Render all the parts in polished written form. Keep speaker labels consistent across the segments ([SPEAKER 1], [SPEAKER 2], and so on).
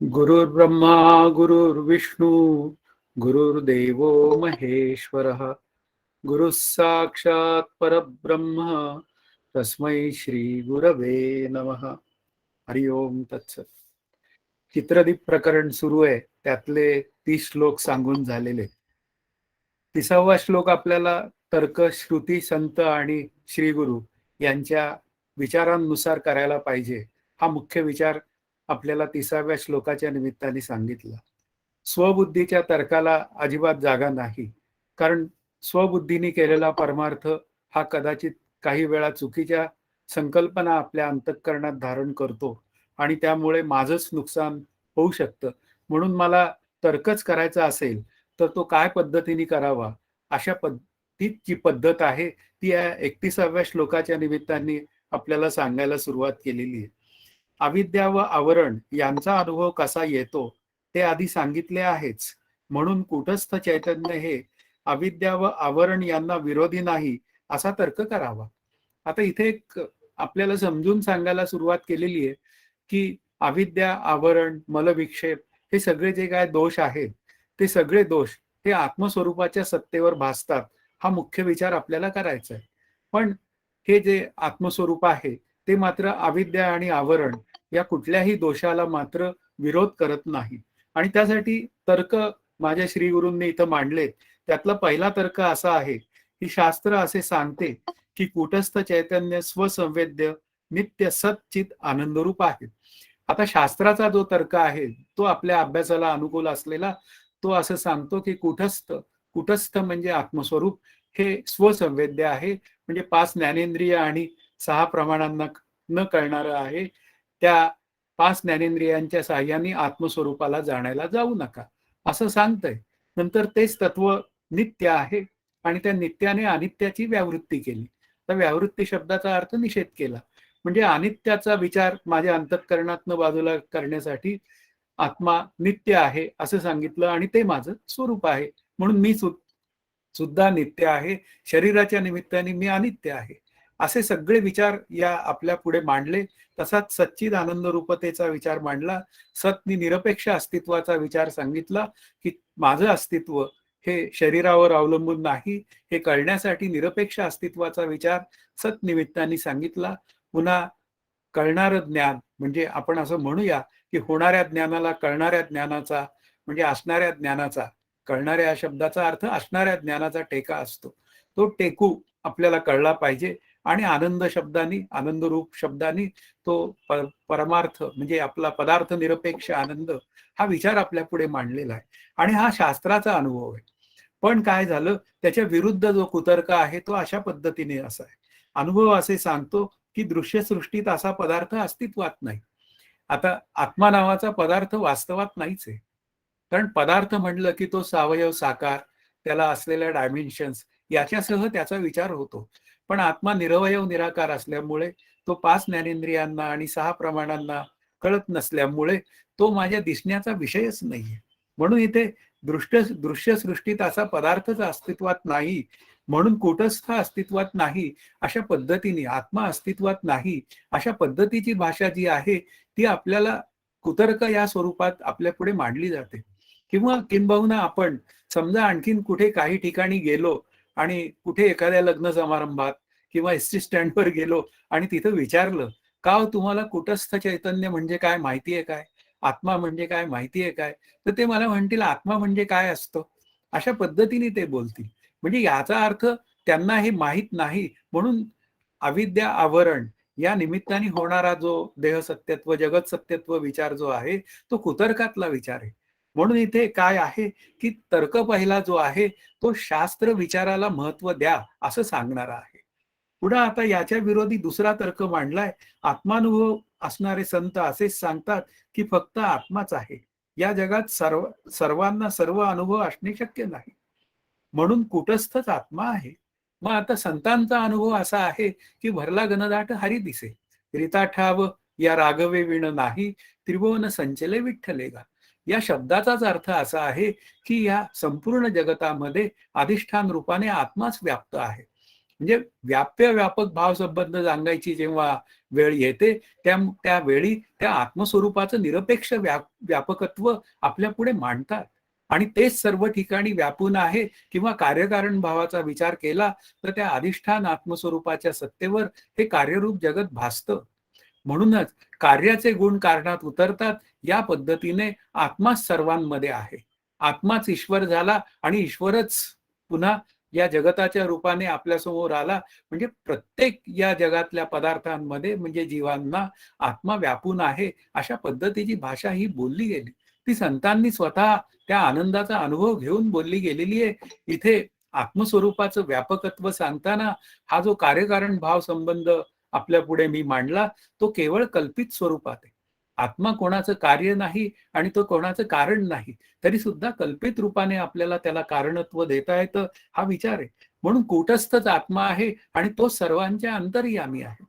[SPEAKER 1] गुरुर्ब्रह्मा गुरुर्विष्णू गुरुर्देवो महेश्वरः गुरुः साक्षात् परब्रह्म तस्मै श्री गुरवे नमः. हरि ओम तत्सत. चित्रदीप प्रकरण सुरू आहे, त्यातले 30 श्लोक सांगून झालेले. 30वा श्लोक आपल्याला तर्क, श्रुती, संत आणि श्री गुरु यांच्या विचारांनुसार करायला पाहिजे, हा मुख्य विचार आपल्याला 30व्या श्लोकाच्या निमित्ताने सांगितला. स्वबुद्धीच्या तर्काला अजिबात जागा नाही, कारण स्वबुद्धीने केलेला परमार्थ हा कदाचित काही वेळा चुकीच्या संकल्पना आपल्या अंतःकरणात धारण करतो आणि त्यामुळे माझंच नुकसान होऊ शकतं. म्हणून मला तर्कच करायचा असेल तर तो काय पद्धतीने करावा, अशा जी पद्धत आहे ती या 31व्या श्लोकाच्या निमित्ताने आपल्याला सांगायला सुरुवात केलेली आहे. अविद्या व आवरण यांचा अनुभव कसा येतो ते आधी सांगितले आहेच. म्हणून कूटस्थ चैतन्य हे अविद्या व आवरण यांना विरोधी नाही असा तर्क करावा. आता इथे एक आपल्याला समजून सांगायला सुरुवात केलेली आहे की अविद्या, आवरण, मलविक्षेप हे सगळे जे काय दोष आहेत ते सगळे दोष हे आत्मस्वरूपाच्या सत्तेवर भासतात, हा मुख्य विचार आपल्याला करायचा आहे. पण हे जे आत्मस्वरूप आहे ते मात्र अविद्या आणि आवरण या कुठल्याही दोषाला मात्र विरोध करत नाही. आणि त्यासाठी तर्क माझ्या श्रीगुरूंनी इथं मांडलेत. त्यातला पहिला तर्क असा आहे की शास्त्र असे सांगते की कूटस्थ चैतन्य स्वसंवेद्य नित्य सच्चित आनंदरूप आहे. आता शास्त्राचा जो तर्क आहे तो आपल्या अभ्यासाला अनुकूल असलेला तो असं सांगतो की कुटस्थ म्हणजे आत्मस्वरूप हे स्वसंवेद्य आहे, म्हणजे 5 ज्ञानेंद्रिय आणि 6 प्रमाणांना न कळणारं आहे. त्या 5 ज्ञानेंद्रियांच्या साह्याने आत्मस्वरूपाला जाणायला जाऊ नका असं सांगतंय. नंतर तेच तत्व नित्य आहे आणि त्या नित्याने अनित्याची व्यावृत्ती केली. तर व्यावृत्ती शब्दाचा अर्थ निषेध केला, म्हणजे अनित्याचा विचार माझ्या अंतःकरणातनं बाजूला करण्यासाठी आत्मा नित्य आहे असं सांगितलं आणि ते माझं स्वरूप आहे. म्हणून मी सुद्धा नित्य आहे, शरीराच्या निमित्ताने मी अनित्य आहे, असे सगळे विचार या आपल्या पुढे मांडले. तसाच सच्चिद आनंद रूपतेचा विचार मांडला. सत्नी निरपेक्ष अस्तित्वाचा विचार सांगितला की माझं अस्तित्व हे शरीरावर अवलंबून नाही, हे कळण्यासाठी निरपेक्ष अस्तित्वाचा विचार सत निमित्ताने सांगितला. पुन्हा कळणारं ज्ञान म्हणजे आपण असं म्हणूया की होणाऱ्या ज्ञानाला कळणाऱ्या ज्ञानाचा म्हणजे असणाऱ्या ज्ञानाचा, कळणाऱ्या या शब्दाचा अर्थ असणाऱ्या ज्ञानाचा टेका असतो, तो टेकू आपल्याला कळला पाहिजे. आणि आनंद शब्दानी, आनंद रूप शब्दानी तो परमार्थ म्हणजे आपला पदार्थ निरपेक्ष आनंद हा विचार आपल्या पुढे मांडलेला आहे आणि हा शास्त्राचा अनुभव आहे. पण काय झालं, त्याच्या विरुद्ध जो कुतर्क आहे तो अशा पद्धतीने असा आहे. अनुभव असे सांगतो की दृश्यसृष्टीत असा पदार्थ अस्तित्वात नाही. आता आत्मा नावाचा पदार्थ वास्तवात नाहीच आहे, कारण पदार्थ म्हणलं की तो सावयव साकार, त्याला असलेल्या डायमेन्शन्स याच्यासह त्याचा विचार होतो. पण आत्मा निरवयव निराकार असल्यामुळे तो 5 ज्ञानेंद्रियांना आणि 6 प्रमाणांना कळत नसल्यामुळे तो माझ्या दिसण्याचा विषयच नाहीये. म्हणून इथे दृश्यसृष्टीत असा पदार्थच अस्तित्वात नाही, म्हणून कूटस्थ अस्तित्वात नाही अशा पद्धतीने, आत्मा अस्तित्वात नाही अशा पद्धतीची भाषा जी आहे ती आपल्याला कुतर्क या स्वरूपात आपल्या पुढे मांडली जाते. किंवा किंबहुना आपण समजा आणखीन कुठे काही ठिकाणी गेलो आणि कुठे एखाद्या लग्न समारंभात किंवा एसटी स्टँडवर गेलो आणि तिथं विचारलं, का हो तुम्हाला कुटस्थ चैतन्य म्हणजे काय माहितीये काय, आत्मा म्हणजे काय माहितीये काय, तर ते मला म्हणतील आत्मा म्हणजे काय असतं, अशा पद्धतीने ते बोलतील. म्हणजे याचा अर्थ त्यांना हे माहीत नाही, म्हणून अविद्या आवरण या निमित्ताने होणारा जो देहसत्यत्व जगत सत्यत्व विचार जो आहे तो कुतर्कातला विचार आहे. म्हणून इथे काय आहे की तर्क पहिला जो आहे तो शास्त्र विचाराला महत्व द्या असं सांगणारा आहे. पुढे आता याच्या विरोधी दुसरा तर्क मांडलाय. आत्मानुभव असणारे संत असेच सांगतात की फक्त आत्माच आहे, या जगात सर्वांना सर्व अनुभव असणे शक्य नाही, म्हणून कुटस्थच आत्मा आहे. मग आता संतांचा अनुभव असा आहे की भरला घनदाट हरी दिसे, रीता ठाव या राघवे विण नाही, त्रिभुवन संचले विठ्ठलेगा. या शब्दाचाच अर्थ असा आहे की या संपूर्ण जगतामध्ये अधिष्ठान रूपाने आत्माच व्याप्त आहे म्हणजे व्याप्य व्यापक भाव संबंध सांगायची जेव्हा वेळ येते, त्यावेळी त्या आत्मस्वरूपाचं निरपेक्ष व्यापकत्व आपल्या पुढे मांडतात आणि तेच सर्व ठिकाणी व्यापून आहे किंवा कार्यकारण भावाचा विचार केला तर त्या अधिष्ठान आत्मस्वरूपाच्या सत्तेवर हे कार्यरूप जगत भासतं. म्हणूनच कार्याचे गुण कारणात उतरतात. या पद्धतीने आत्माच सर्वांमध्ये आहे. आत्माच ईश्वर झाला आणि ईश्वरच पुन्हा या जगताच्या रूपाने आपल्यासमोर आला. म्हणजे प्रत्येक या जगातल्या पदार्थांमध्ये म्हणजे जीवांना आत्मा व्यापून आहे, अशा पद्धतीची भाषा ही बोलली गेली. ती संतांनी स्वतः त्या आनंदाचा अनुभव घेऊन बोलली गेलेली आहे. इथे आत्मस्वरूपाचं व्यापकत्व सांगताना हा जो कार्यकारण भाव संबंध आपल्या पुढे मी मांडला, तो केवळ कल्पित स्वरूपात आहे. आत्मा कोणाचं कार्य नाही आणि तो कोणाचं कारण नाही. तरी सुद्धा कल्पित रूपाने आपल्याला त्याला कारणत्व देता येतं, हा विचार आहे. म्हणून कूटस्थच आत्मा आहे आणि तो सर्वांच्या अंतर्यामी आहे.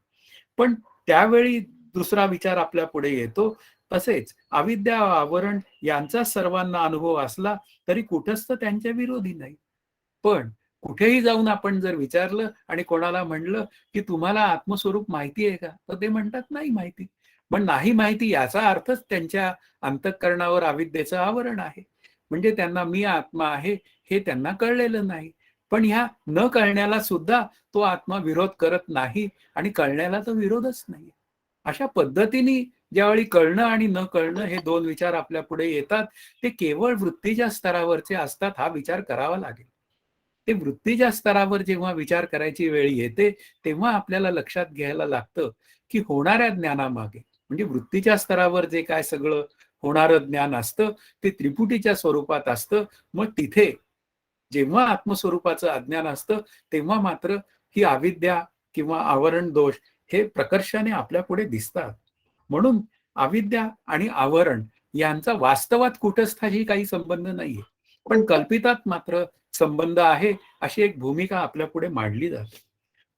[SPEAKER 1] पण त्यावेळी दुसरा विचार आपल्या पुढे येतो. तसेच अविद्या आवरण यांचा सर्वांना अनुभव असला तरी कूटस्थ त्यांच्या विरोधी नाही. पण कुठेही जाऊन आपण जर विचारलं आणि कोणाला म्हणलं की तुम्हाला आत्मस्वरूप माहिती आहे का, तर ते म्हणतात नाही माहिती. पण नाही माहिती याचा अर्थच त्यांच्या अंतःकरणावर अविद्येचं आवरण आहे. म्हणजे त्यांना मी आत्मा आहे हे त्यांना कळलेलं नाही. पण ह्या न कळण्याला सुद्धा तो आत्मा विरोध करत नाही आणि कळण्याला तर विरोधच नाही. अशा पद्धतीने ज्यावेळी कळणं आणि न कळणं हे दोन विचार आपल्या पुढे येतात, ते केवळ वृत्तीच्या स्तरावरचे असतात हा विचार करावा लागेल. ते वृत्तीच्या स्तरावर जेव्हा विचार करायची वेळ येते, तेव्हा आपल्याला लक्षात घ्यायला लागतं की होणाऱ्या ज्ञानामागे म्हणजे वृत्तीच्या स्तरावर जे काय सगळं होणारं ज्ञान असतं ते त्रिपुटीच्या स्वरूपात असतं. मग तिथे जेव्हा आत्मस्वरूपाचं अज्ञान असतं तेव्हा मात्र ही अविद्या किंवा आवरण दोष हे प्रकर्षाने आपल्या पुढे दिसतात. म्हणून अविद्या आणि आवरण यांचा वास्तवात कुटस्थाशी काही संबंध नाहीये, पण कल्पितात मात्र संबंध आहे, अशी एक भूमिका आपल्या पुढे मांडली जाते.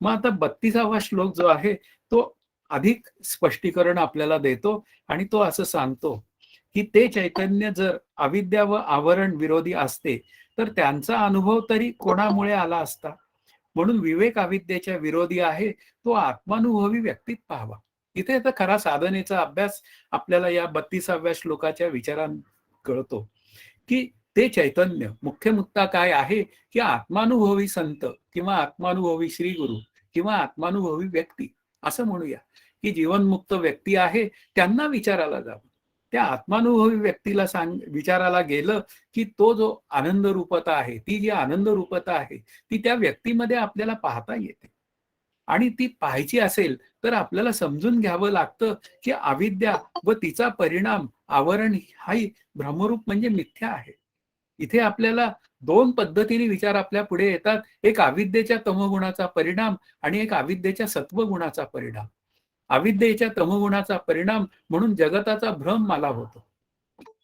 [SPEAKER 1] मग आता 32वा श्लोक जो आहे तो अधिक स्पष्टीकरण आपल्याला देतो आणि तो असं सांगतो की ते चैतन्य जर अविद्या व आवरण विरोधी असते तर त्यांचा अनुभव तरी कोणामुळे आला असता. म्हणून विवेक अविद्येच्या विरोधी आहे, तो आत्मानुभवी व्यक्तीत पाहावा. इथे तर खरा साधनेचा अभ्यास आपल्याला या 32व्या श्लोकाच्या विचारात कळतो की ते चैतन्य मुख्य मुद्दा काय आहे की आत्मानुभवी संत किंवा आत्मानुभवी श्री गुरु किंवा आत्मानुभवी व्यक्ती असं म्हणूया की जीवनमुक्त व्यक्ती आहे, त्यांना विचारायला जावं. त्या आत्मानुभवी व्यक्तीला विचारायला गेलं की तो जो आनंद रूपता आहे, ती जी आनंद रूपता आहे ती त्या व्यक्तीमध्ये आपल्याला पाहता येते. आणि ती पाहायची असेल तर आपल्याला समजून घ्यावं लागतं की अविद्या व तिचा परिणाम आवरण हाही भ्रमरूप म्हणजे मिथ्या आहे. इथे आपल्याला दोन पद्धतीने विचार आपल्या पुढे येतात. एक अविद्येच्या तमोगुणाचा परिणाम आणि एक अविद्येच्या सत्वगुणाचा परिणाम. अविद्येच्या तमोगुणाचा परिणाम म्हणून जगताचा भ्रम मला होतो.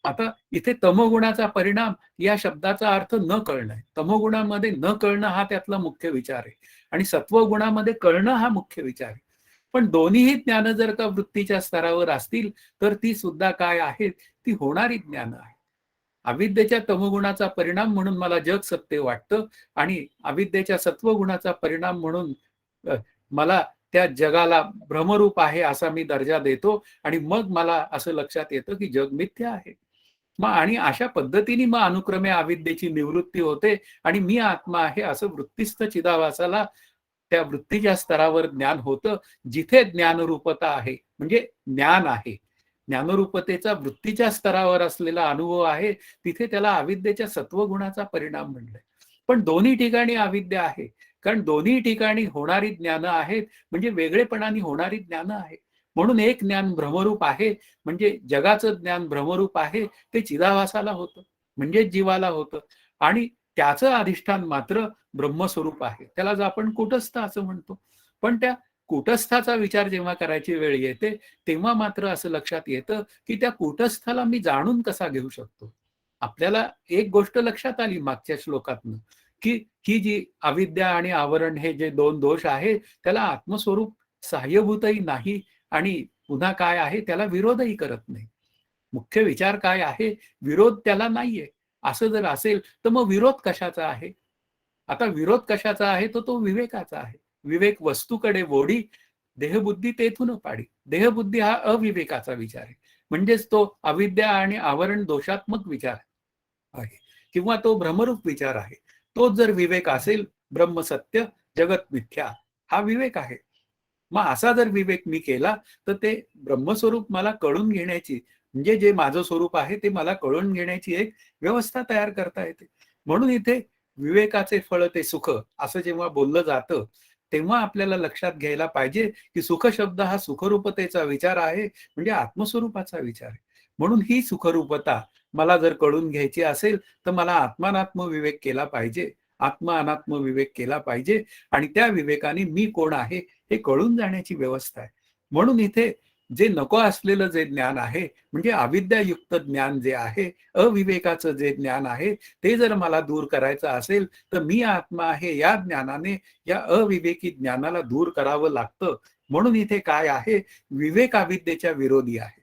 [SPEAKER 1] आता इथे तमोगुणाचा परिणाम या शब्दाचा अर्थ न कळणं आहे. तमोगुणामध्ये न कळणं हा त्यातला मुख्य विचार आहे आणि सत्वगुणामध्ये कळणं हा मुख्य विचार आहे. पण दोन्हीही ज्ञान जर का वृत्तीच्या स्तरावर असतील तर ती सुद्धा काय आहेत, ती होणारी ज्ञान आहे. अविद्येच्या तमोगुणाचा परिणाम म्हणून मला जग सत्य वाटतं आणि अविद्येच्या सत्वगुणाचा परिणाम म्हणून मला त्या जगाला भ्रमरूप आहे असा मी दर्जा देतो आणि मग मला असं लक्षात येतं की जग मिथ्या आहे. मग आणि अशा पद्धतीने मग अनुक्रमे अविद्येची निवृत्ती होते आणि मी आत्मा आहे असं वृत्तिस्थ चिदाभासाला त्या वृत्तीच्या स्तरावर ज्ञान होतं. जिथे ज्ञानरूपता आहे म्हणजे ज्ञान आहे, ज्ञानरूपतेचा वृत्तीच्या स्तरावर असलेला अनुभव आहे, तिथे त्याला अविद्येच्या सत्वगुणाचा परिणाम म्हणलंय. पण दोन्ही ठिकाणी अविद्या आहे, कारण दोन्ही ठिकाणी होणारी ज्ञान आहेत म्हणजे वेगळेपणाने होणारी ज्ञान आहे. म्हणून एक ज्ञान भ्रमरूप आहे म्हणजे जगाचं ज्ञान भ्रमरूप आहे, ते चिदाभासाला होतं म्हणजे जीवाला होतं आणि त्याचं अधिष्ठान मात्र ब्रह्मस्वरूप आहे. त्याला आपण कूटस्थ असं म्हणतो. पण त्या कूटस्थाचा विचार जेव्हा करायची वेळ येते तेव्हा मात्र असं लक्षात येतं की त्या कूटस्थाला मी जाणून कसा घेऊ शकतो. आपल्याला एक गोष्ट लक्षात आली मागच्या श्लोकातनं की ही जी अविद्या आणि आवरण हे जे दोन दोष आहे त्याला आत्मस्वरूप सहाय्यभूतही नाही आणि पुन्हा काय आहे त्याला विरोधही करत नाही. मुख्य विचार काय आहे, विरोध त्याला नाहीये. असं जर असेल तर मग विरोध कशाचा आहे? आता विरोध कशाचा आहे, तर तो विवेकाचा आहे. विवेक वस्तूकडे ओढी, देहबुद्धी तेथून पाडी. देहबुद्धी हा अविवेकाचा विचार आहे, म्हणजेच तो अविद्या आणि आवरण दोषात्मक विचार आहे किंवा तो भ्रमरूप विचार आहे. तो जर विवेक असेल, ब्रह्म सत्य जगत मिथ्या हा विवेक आहे. मग असा जर विवेक मी केला तर ते ब्रह्मस्वरूप मला कळून घेण्याची, म्हणजे जे माझं स्वरूप आहे ते मला कळून घेण्याची एक व्यवस्था तयार करता येते. म्हणून इथे विवेकाचे फळ ते सुख असं जेव्हा बोललं जातं, तेव्हा आपल्याला लक्षात घ्यायला पाहिजे की सुख शब्द हा सुखरूपतेचा विचार आहे, म्हणजे आत्मस्वरूपाचा विचार आहे. म्हणून ही सुखरूपता मला जर कळून घ्यायची असेल तर मला आत्मानात्म विवेक केला पाहिजे, आत्मा अनात्म विवेक केला पाहिजे. आणि त्या विवेकाने मी कोण आहे हे कळून जाण्याची व्यवस्था आहे. म्हणून इथे जे नको असलेलं जे ज्ञान आहे, म्हणजे अविद्यायुक्त ज्ञान जे आहे, अविवेकाचं जे ज्ञान आहे, ते जर मला दूर करायचं असेल तर मी आत्मा आहे या ज्ञानाने या अविवेकी ज्ञानाला दूर करावं लागतं. म्हणून इथे काय आहे, विवेक अविद्येच्या विरोधी आहे.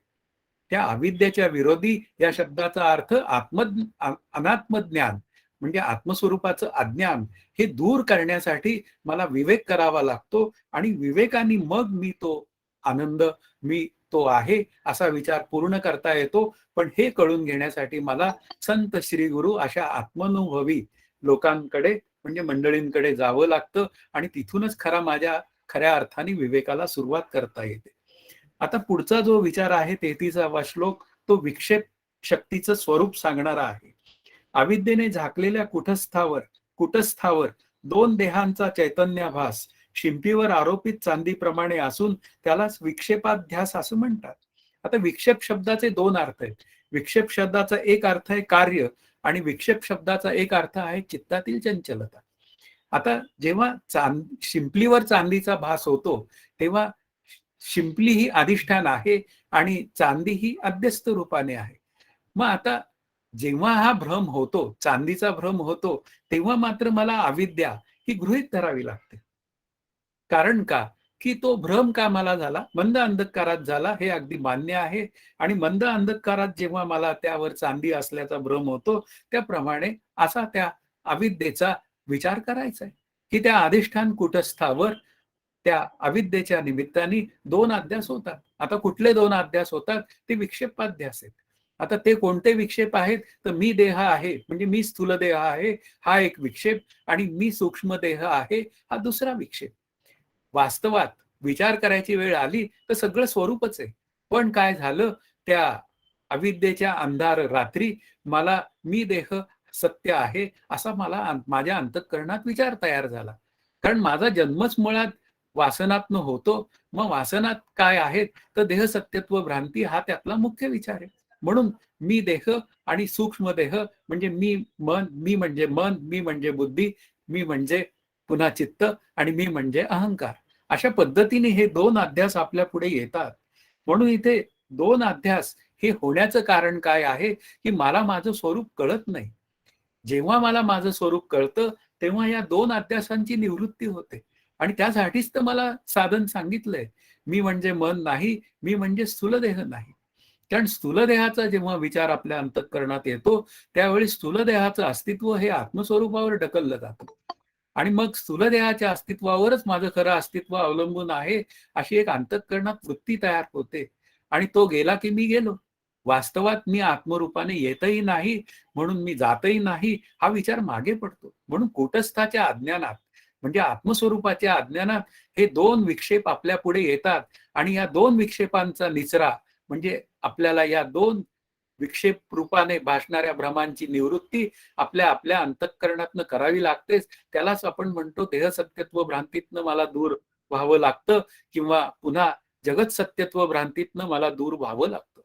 [SPEAKER 1] त्या अविद्येच्या विरोधी या शब्दाचा अर्थ अनात्मज्ञान, म्हणजे आत्मस्वरूपाचं अज्ञान हे दूर करण्यासाठी मला विवेक करावा लागतो. आणि विवेकाने मग मी तो आनंद, मी तो आहे असा विचार पूर्ण करता येतो. पण हे कळून घेण्यासाठी मला संत श्री गुरु अशा आत्मानुभवी लोकांकडे, म्हणजे मंडळींकडे जावं लागतं. आणि तिथूनच खऱ्या अर्थाने विवेकाला सुरुवात करता येते. आता पुढचा जो विचार आहे 33वा श्लोक, तो विक्षेप शक्तीचं स्वरूप सांगणारा आहे. अविद्येने झाकलेल्या कुटस्थावर दोन देहांचा चैतन्याभास शिंपीवर आरोपित चांदीप्रमाणे असून त्यालाच विक्षेपाध्यास असं म्हणतात. आता विक्षेप शब्दाचे दोन अर्थ आहेत. विक्षेप शब्दाचा एक अर्थ आहे कार्य, आणि विक्षेप शब्दाचा एक अर्थ आहे चित्तातील चंचलता. आता जेव्हा शिंपलीवर चांदीचा भास होतो, तेव्हा शिंपली ही अधिष्ठान आहे आणि चांदी ही अध्यस्त रूपाने आहे. मग आता जेव्हा हा भ्रम होतो, चांदीचा भ्रम होतो, तेव्हा मात्र मला अविद्या ही गृहीत धरावी लागते. कारण का, की तो भ्रम का मला झाला, मंद अंधकारात झाला, हे अगदी मान्य आहे. आणि मंद अंधकारात जेव्हा मला त्यावर चांदी असल्याचा भ्रम होतो, त्याप्रमाणे असा त्या अविद्येचा विचार करायचा आहे, की त्या अधिष्ठान कुटस्थावर त्या अविद्येच्या निमित्ताने दोन अध्यास होतात. आता कुठले दोन अध्यास होतात, ते विक्षेपाध्यास आहेत. आता ते कोणते विक्षेप आहेत, तर मी देह आहे, म्हणजे मी स्थूल देह आहे, हा एक विक्षेप. आणि मी सूक्ष्म देह आहे, हा दुसरा विक्षेप. वास्तवात विचार करायची वेळ आली तर सगळं स्वरूपच आहे. पण काय झालं, त्या अविद्येच्या अंधार रात्री मला मी देह सत्य आहे असा मला माझ्या अंतःकरणात विचार तयार झाला. कारण माझा जन्मच मुळात वासनात्न होतो. मग वासनात काय आहेत, तर देह सत्यत्व भ्रांती हा त्यातला मुख्य विचार आहे. म्हणून मी देह आणि सूक्ष्म देह, म्हणजे मी म्हणजे मन, मी म्हणजे बुद्धी, मी म्हणजे पुन्हा चित्त, आणि मी म्हणजे अहंकार. अशा पद्धतीने हे दोन अध्यास आपल्या पुढे येतात. म्हणून इथे दोन अध्यास हे होण्याचं कारण काय आहे, की मला माझं स्वरूप कळत नाही. जेव्हा मला माझं स्वरूप कळतं, तेव्हा या दोन अध्यासांची निवृत्ती होते. आणि त्यासाठीच तर मला साधन सांगितलंय. मी म्हणजे मन नाही, मी म्हणजे स्थूलदेह नाही. कारण स्थूलदेहाचा जेव्हा विचार आपल्या अंतःकरणात येतो, त्यावेळी स्थूलदेहाचं अस्तित्व हे आत्मस्वरूपावर ढकललं जातं. आणि मग स्थूलदेहाच्या अस्तित्वावरच माझं खरं अस्तित्व अवलंबून आहे, अशी एक अंतःकरणात वृत्ती तयार होते. आणि तो गेला की मी गेलो. वास्तवात मी आत्मरूपाने येतही नाही, म्हणून मी जातही नाही, हा विचार मागे पडतो. म्हणून कूटस्थाच्या अज्ञानात, म्हणजे आत्मस्वरूपाच्या अज्ञानात हे दोन विक्षेप आपल्या पुढे येतात. आणि या दोन विक्षेपांचा निचरा, म्हणजे आपल्याला या दोन विक्षेप रूपाने भासणाऱ्या भ्रमांची निवृत्ती आपल्या आपल्या अंतःकरणातनं करावी लागतेच. त्यालाच आपण म्हणतो देह सत्यत्व भ्रांतीतनं मला दूर व्हावं लागतं, किंवा पुन्हा जगत सत्यत्व भ्रांतीतनं मला दूर व्हावं लागतं.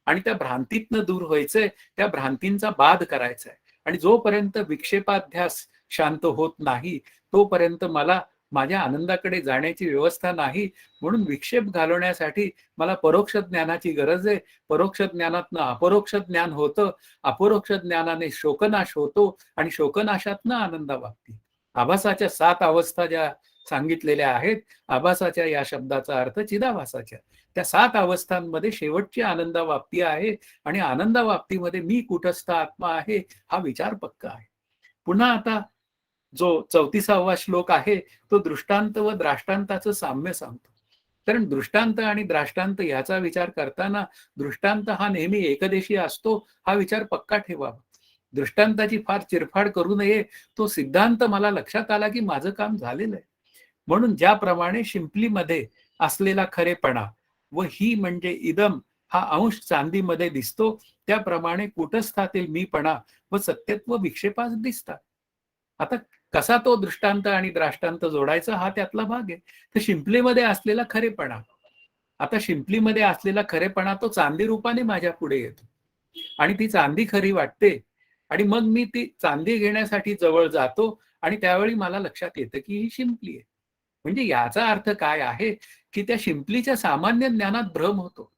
[SPEAKER 1] आणि त्या भ्रांतीतनं दूर व्हायचंय, त्या भ्रांतींचा बाध करायचा आहे. आणि जोपर्यंत विक्षेपाध्यास शांत होत नाही, तोपर्यंत मला माझ्या आनंदाकडे जाण्याची व्यवस्था नाही. म्हणून विक्षेप घालवण्यासाठी मला परोक्ष ज्ञानाची गरज आहे. परोक्ष ज्ञानातनं अपरोक्ष ज्ञान होतं, अपरोक्ष ज्ञानाने शोकनाश होतो, आणि शोकनाशातनं आनंदावाप्ती. आभासाच्या 7 अवस्था ज्या सांगितलेल्या आहेत, आभासाच्या या शब्दाचा अर्थ चिदाभासाच्या, त्या 7 अवस्थांमध्ये शेवटची आनंदावाप्ती आहे. आणि आनंदावाप्तीमध्ये मी कुटस्थ आत्मा आहे हा विचार पक्का आहे. पुन्हा आता जो 34वा श्लोक आहे तो दृष्टांत व द्राष्टांताचं साम्य सांगतो. कारण दृष्टांत आणि द्राष्टांत याचा विचार करताना दृष्टांत हा नेहमी एकदेशी असतो हा विचार पक्का ठेवावा. दृष्टांताची फार चिरफाड करू नये. तो सिद्धांत मला लक्षात आला की माझं काम झालेलं आहे. म्हणून ज्याप्रमाणे शिंपलीमध्ये असलेला खरेपणा व ही म्हणजे इदम हा अंश चांदीमध्ये दिसतो, त्याप्रमाणे कुटस्थातील मीपणा व सत्यत्व विक्षेपास दिसतात. आता कसा तो दृष्टांत आणि द्राष्टांत जोडायचा हा त्यातला भाग आहे. तर शिंपलीमध्ये असलेला खरेपणा, आता शिंपलीमध्ये असलेला खरेपणा तो चांदी रूपाने माझ्या पुढे येतो आणि ती चांदी खरी वाटते आणि मग मी ती चांदी घेण्यासाठी जवळ जातो आणि त्यावेळी मला लक्षात येतं की ही शिंपली आहे. म्हणजे याचा अर्थ काय आहे की त्या शिंपलीच्या सामान्य ज्ञानात भ्रम होतो.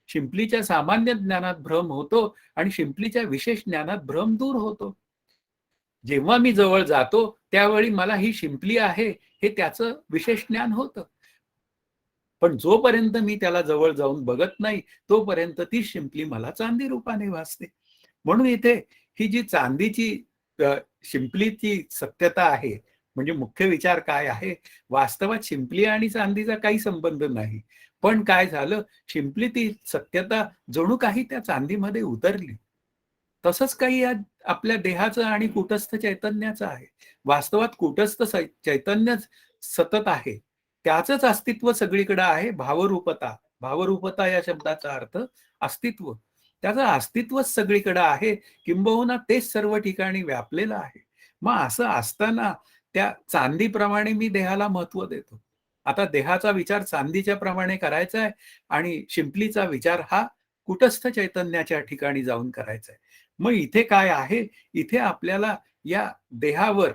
[SPEAKER 1] शिंपलीच्या सामान्य ज्ञानात भ्रम होतो आणि शिंपलीच्या विशेष ज्ञानात भ्रम दूर होतो. जेव्हा मी जवळ जातो त्यावेळी मला ही शिंपली आहे हे त्याचं विशेष ज्ञान होतं. पण जोपर्यंत मी त्याला जवळ जाऊन बघत नाही तोपर्यंत ती शिंपली मला चांदी रूपाने भासते. म्हणून इथे ही जी चांदीची शिंपलीची सत्यता आहे, म्हणजे मुख्य विचार काय आहे, वास्तवात शिंपली आणि चांदीचा काही संबंध नाही. पण काय झालं, शिंपली ती सत्यता जणू काही त्या चांदीमध्ये उतरली. तसंच काही या आपल्या देहाचं आणि कूटस्थ चैतन्याचं आहे. वास्तवात कूटस्थ चैतन्यच सतत आहे. त्याचंच अस्तित्व सगळीकडे आहे. भावरूपता, भावरूपता या शब्दाचा अर्थ अस्तित्व. त्याचं अस्तित्वच सगळीकडे आहे, किंबहुना तेच सर्व ठिकाणी व्यापलेलं आहे. मग असं असताना त्या चांदीप्रमाणे मी देहाला महत्व देतो. आता देहाचा विचार चांदीच्या प्रमाणे करायचा आहे आणि शिंपलीचा विचार हा कुटस्थ चैतन्याच्या ठिकाणी जाऊन करायचा आहे. मग इथे काय आहे, इथे आपल्याला या देहावर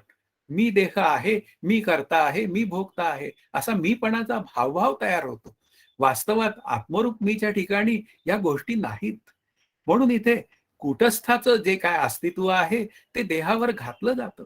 [SPEAKER 1] मी देह आहे, मी करता आहे, मी भोगता आहे, असा मीपणाचा भावभाव तयार होतो. वास्तवात आत्मरूप मीच्या ठिकाणी या गोष्टी नाहीत. म्हणून इथे कूटस्थाचं जे काय अस्तित्व आहे ते देहावर घातलं जातं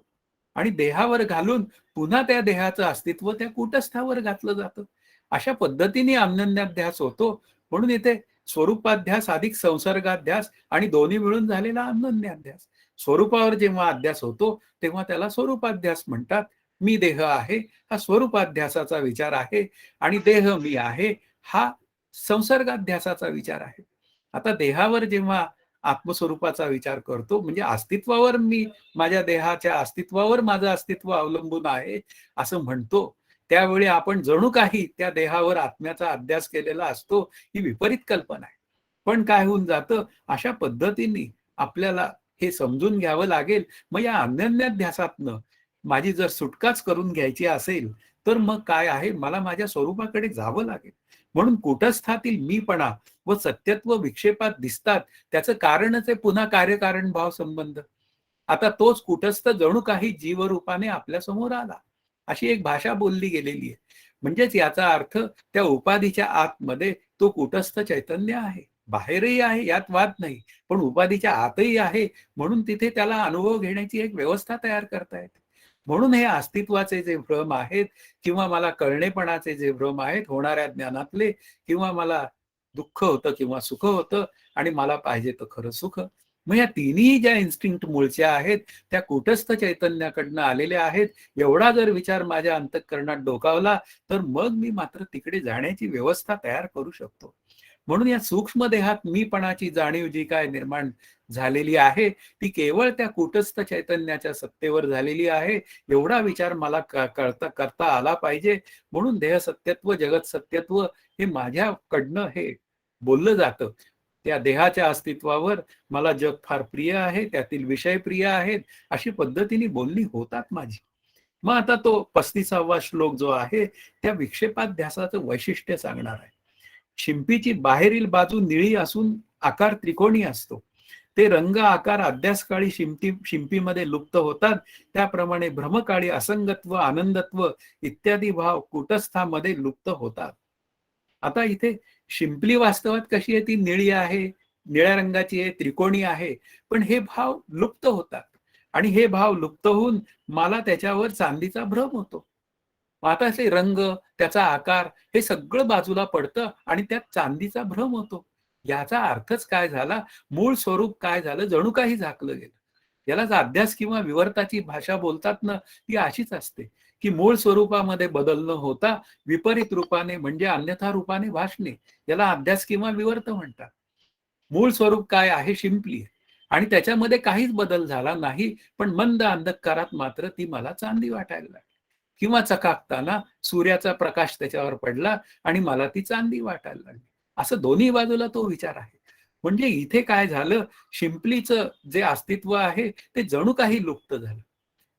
[SPEAKER 1] आणि देहावर घालून पुन्हा त्या देहाचं अस्तित्व त्या कूटस्थावर घातलं जातं. अशा पद्धतीने अनन्याध्यास होतो. म्हणून इथे स्वरूपाध्यास अधिक संसर्गाध्यास आणि दोन्ही मिळून झालेला अनन्याध्यास. स्वरूपावर जेव्हा अध्यास होतो तेव्हा त्याला स्वरूपाध्यास म्हणतात. मी देह आहे हा स्वरूपाध्यासाचा विचार आहे आणि देह मी आहे हा संसर्गाध्यासाचा विचार आहे. आता देहावर जेव्हा आत्मस्वरूपाचा विचार करतो म्हणजे अस्तित्वावर मी माझ्या देहाच्या अस्तित्वावर माझं अस्तित्व अवलंबून आहे असं म्हणतो, त्यावेळी आपण जणू काही त्या देहावर आत्म्याचा अध्यास केलेला असतो. ही विपरीत कल्पना आहे. पण काय होऊन जातं, अशा पद्धतीने आपल्याला हे समजून घ्यावं लागेल. मग या अनन्याध्यासातनं माझी जर सुटकाच करून घ्यायची असेल तर मग काय आहे, मला माझ्या स्वरूपाकडे जावं लागेल. म्हणून कूटस्थातील मीपणा व सत्यत्व विक्षेपात दिसतात. त्याचं कारणच आहे पुन्हा कार्यकारण भाव संबंध. आता तोच कूटस्थ जणू काही जीवरूपाने आपल्या समोर आला, अशी एक भाषा बोलली गेलेली आहे. म्हणजेच याचा अर्थ त्या उपाधीच्या आतमध्ये तो कूटस्थ चैतन्य आहे. बाहेरही आहे यात वाद नाही, पण उपाधीच्या आतही आहे. म्हणून तिथे त्याला अनुभव घेण्याची एक व्यवस्था तयार करता येते. म्हणून हे अस्तित्वाचे जे भ्रम आहेत किंवा मला कळणेपणाचे जे भ्रम आहेत होणाऱ्या ज्ञानातले, किंवा मला दुःख होतं किंवा सुख होतं आणि मला पाहिजे तर खरं सुख, मग या तिन्ही ज्या इन्स्टिंक्ट मूळच्या आहेत त्या कूटस्थ चैतन्याकडनं आलेल्या आहेत. एवढा जर विचार माझ्या अंतःकरणात डोकावला तर मग मी मात्र तिकडे जाण्याची व्यवस्था तयार करू शकतो. म्हणून या सूक्ष्म देहात मीपणाची जाणीव जी काय निर्माण झालेली आहे ती केवळ त्या कूटस्थ चैतन्याच्या सत्तेवर झालेली आहे. एवढा विचार मला करता आला पाहिजे. म्हणून देह सत्यत्व जगत सत्यत्व हे माझ्याकडनं हे बोललं जातं. त्या देहाच्या अस्तित्वावर मला जग फार प्रिय आहे, त्यातील विषय प्रिय आहेत, अशी पद्धतीने बोलणी होतात माझी. मग आता तो 35वा श्लोक जो आहे त्या विक्षेपाध्यासाचं वैशिष्ट्य सांगणार आहे. शिंपीची बाहेरील बाजू निळी असून आकार त्रिकोणी असतो. ते रंग आकार अध्यासकाळी शिंपीमध्ये लुप्त होतात. त्याप्रमाणे भ्रमकाळी असंगत्व आनंदत्व इत्यादी भाव कूटस्थामध्ये लुप्त होतात. आता इथे शिंपली वास्तवात कशी आहे, ती निळी आहे, निळ्या रंगाची आहे, त्रिकोणी आहे. पण हे भाव लुप्त होतात आणि हे भाव लुप्त होऊन मला त्याच्यावर चांदीचा भ्रम होतो. आता असे रंग, त्याचा आकार हे सगळं बाजूला पडतं आणि त्यात चांदीचा भ्रम होतो. याचा अर्थच काय झाला, मूळ स्वरूप काय झालं, जणू काही झाकलं गेलं. यालाच अध्यास किंवा विवर्ताची भाषा बोलतात ना, ती अशीच असते, की मूळ स्वरूपामध्ये बदल न होता विपरीत रूपाने म्हणजे अन्यथा रूपाने भासणे, याला अध्यास किंवा विवर्त म्हणतात. मूळ स्वरूप काय आहे? शिंपली. आणि त्याच्यामध्ये काहीच बदल झाला नाही, पण मंद अंधकारात मात्र ती मला चांदी वाटायला लागली. किंवा चकाकताना सूर्याचा प्रकाश त्याच्यावर पडला आणि मला ती चांदी वाटायला लागली. असं दोन्ही बाजूला तो विचार आहे. म्हणजे इथे काय झालं, शिंपलीचं जे अस्तित्व आहे ते जणू काही लुप्त झालं.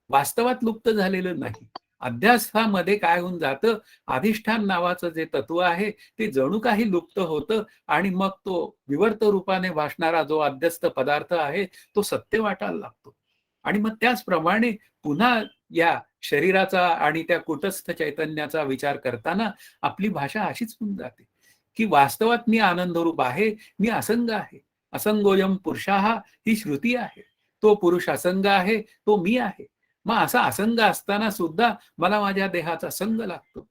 [SPEAKER 1] वास्तवात लुप्त झालेलं नाही. अध्यासामध्ये काय होऊन जातं, अधिष्ठान नावाचं जे तत्व आहे ते जणू काही लुप्त होतं आणि मग तो विवर्त रूपाने भासणारा जो अध्यस्त पदार्थ आहे तो सत्य वाटायला लागतो. आणि मग त्याचप्रमाणे पुन्हा या शरीराचा आणि त्या कुटस्थ चैतन्याचा विचार करताना आपली भाषा अशीच होऊन जाते, की वास्तवात मी आनंदरूप आहे, मी असंग आहे. असंगोयम पुरुषाः ही श्रुती आहे. तो पुरुष असंग आहे, तो मी आहे. मग असा असंग असताना सुद्धा मला माझ्या देहाचा संग लागतो.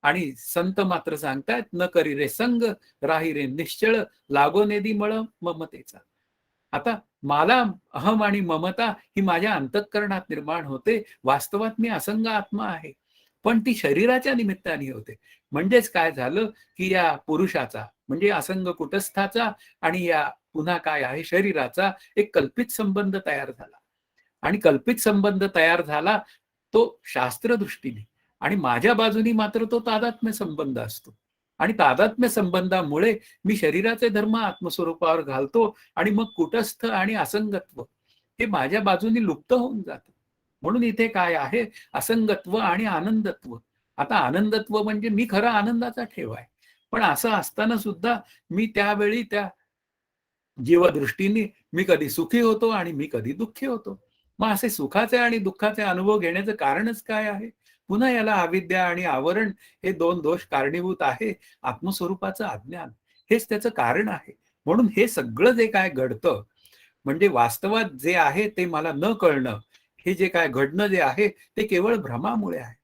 [SPEAKER 1] आणि संत मात्र सांगतायत, न करी रे संग, राही रे निश्चळ, लागो नेदी मळ ममतेचा. आता मला अहम आणि ममता ही माझ्या अंतःकरणात निर्माण होते. वास्तवात मी असंग आत्मा आहे. पण ती शरीराच्या निमित्ताने होते. म्हणजेच काय झालं, की या पुरुषाचा म्हणजे असंग कुटस्थाचा आणि या पुन्हा काय आहे शरीराचा एक कल्पित संबंध तयार झाला. आणि कल्पित संबंध तयार झाला तो शास्त्रदृष्टीने आणि माझ्या बाजूनी मात्र तो तादात्म्य संबंध असतो. आणि तादात्म्य संबंधामुळे मी शरीराचे धर्म आत्मस्वरूपावर घालतो आणि मग कुटस्थ आणि असंगत्व हे माझ्या बाजूनी लुप्त होऊन जातं. म्हणून इथे काय आहे, असंगत्व आणि आनंदत्व. आता आनंदत्व म्हणजे मी खरा आनंदाचा ठेवा आहे. पण असं असताना सुद्धा मी त्यावेळी त्या जीवदृष्टीने मी कधी सुखी होतो आणि मी कधी दुःखी होतो. मग असे सुखाचे आणि दुःखाचे अनुभव घेण्याचं कारणच काय आहे? पुन्हा याला अविद्या आणि आवरण हे दोन दोष कारणीभूत आहे. आत्मस्वरूपाचं अज्ञान हेच त्याचं कारण आहे. म्हणून हे सगळं जे काय घडतं म्हणजे वास्तवात जे आहे ते मला न कळणं, हे जे काय घडणं जे आहे ते केवळ भ्रमामुळे आहे.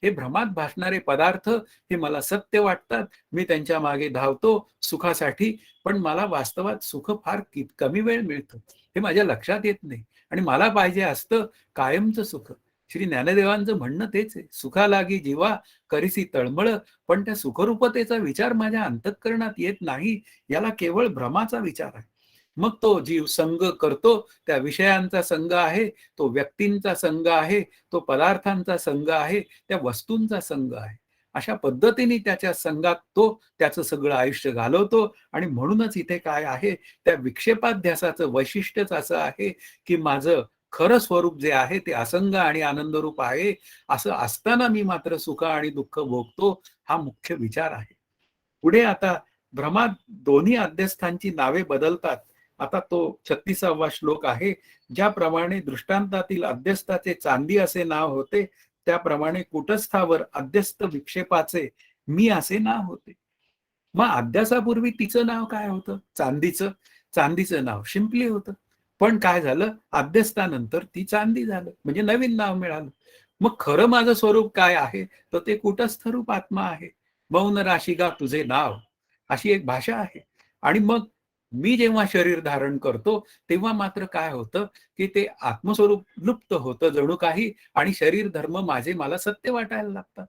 [SPEAKER 1] हे भ्रमात भासणारे पदार्थ हे मला सत्य वाटतात. मी त्यांच्या मागे धावतो सुखासाठी, पण मला वास्तवात सुख फार कमी वेळ मिळतं. हे माझ्या लक्षात येत नाही आणि मला पाहिजे असतं कायमचं सुख. श्री ज्ञानदेवांचं म्हणणं तेच आहे. सुखा लागी जीवा करीसी तळमळ, पण त्या सुखरूपतेचा विचार माझ्या अंतःकरणात येत नाही. याला केवळ भ्रमाचा विचार आहे. मग तो जीव संग करतो, त्या विषयांचा संग आहे, तो व्यक्तींचा संग आहे, तो पदार्थांचा संग आहे, त्या वस्तूंचा संग आहे. अशा पद्धतीने त्याच्या संघात तो त्याचं सगळं आयुष्य घालवतो आणि म्हणूनच इथे काय आहे, त्या विक्षेपाध्यासाचं वैशिष्ट्यच असं आहे, की माझं खरं स्वरूप जे आहे ते असंग आणि आनंदरूप आहे. असं असताना मी मात्र सुख आणि दुःख भोगतो, हा मुख्य विचार आहे. पुढे आता भ्रमात दोन्ही अध्यस्थांची नावे बदलतात. आता तो 36वा श्लोक आहे. ज्याप्रमाणे दृष्टांतातील अध्यस्थाचे चांदी असे नाव होते, त्याप्रमाणे कुटस्थावर अध्यस्त विक्षेपाचे मी असे नाव होते. मग अध्यासापूर्वी तिचं नाव काय होतं? चांदीचं. चांदीचं नाव शिंपली होतं. पण काय झालं? अध्यस्थानंतर ती चांदी झालं. म्हणजे नवीन नाव मिळालं. मग खरं माझं स्वरूप काय आहे? तर ते कुटस्थ रूप आत्मा आहे. मौन राशिगा तुझे नाव, अशी एक भाषा आहे. आणि मग मी जेव्हा शरीर धारण करतो, तेव्हा मात्र काय होतं, की ते आत्मस्वरूप लुप्त होतं जणू काही आणि शरीर धर्म माझे मला सत्य वाटायला लागतात.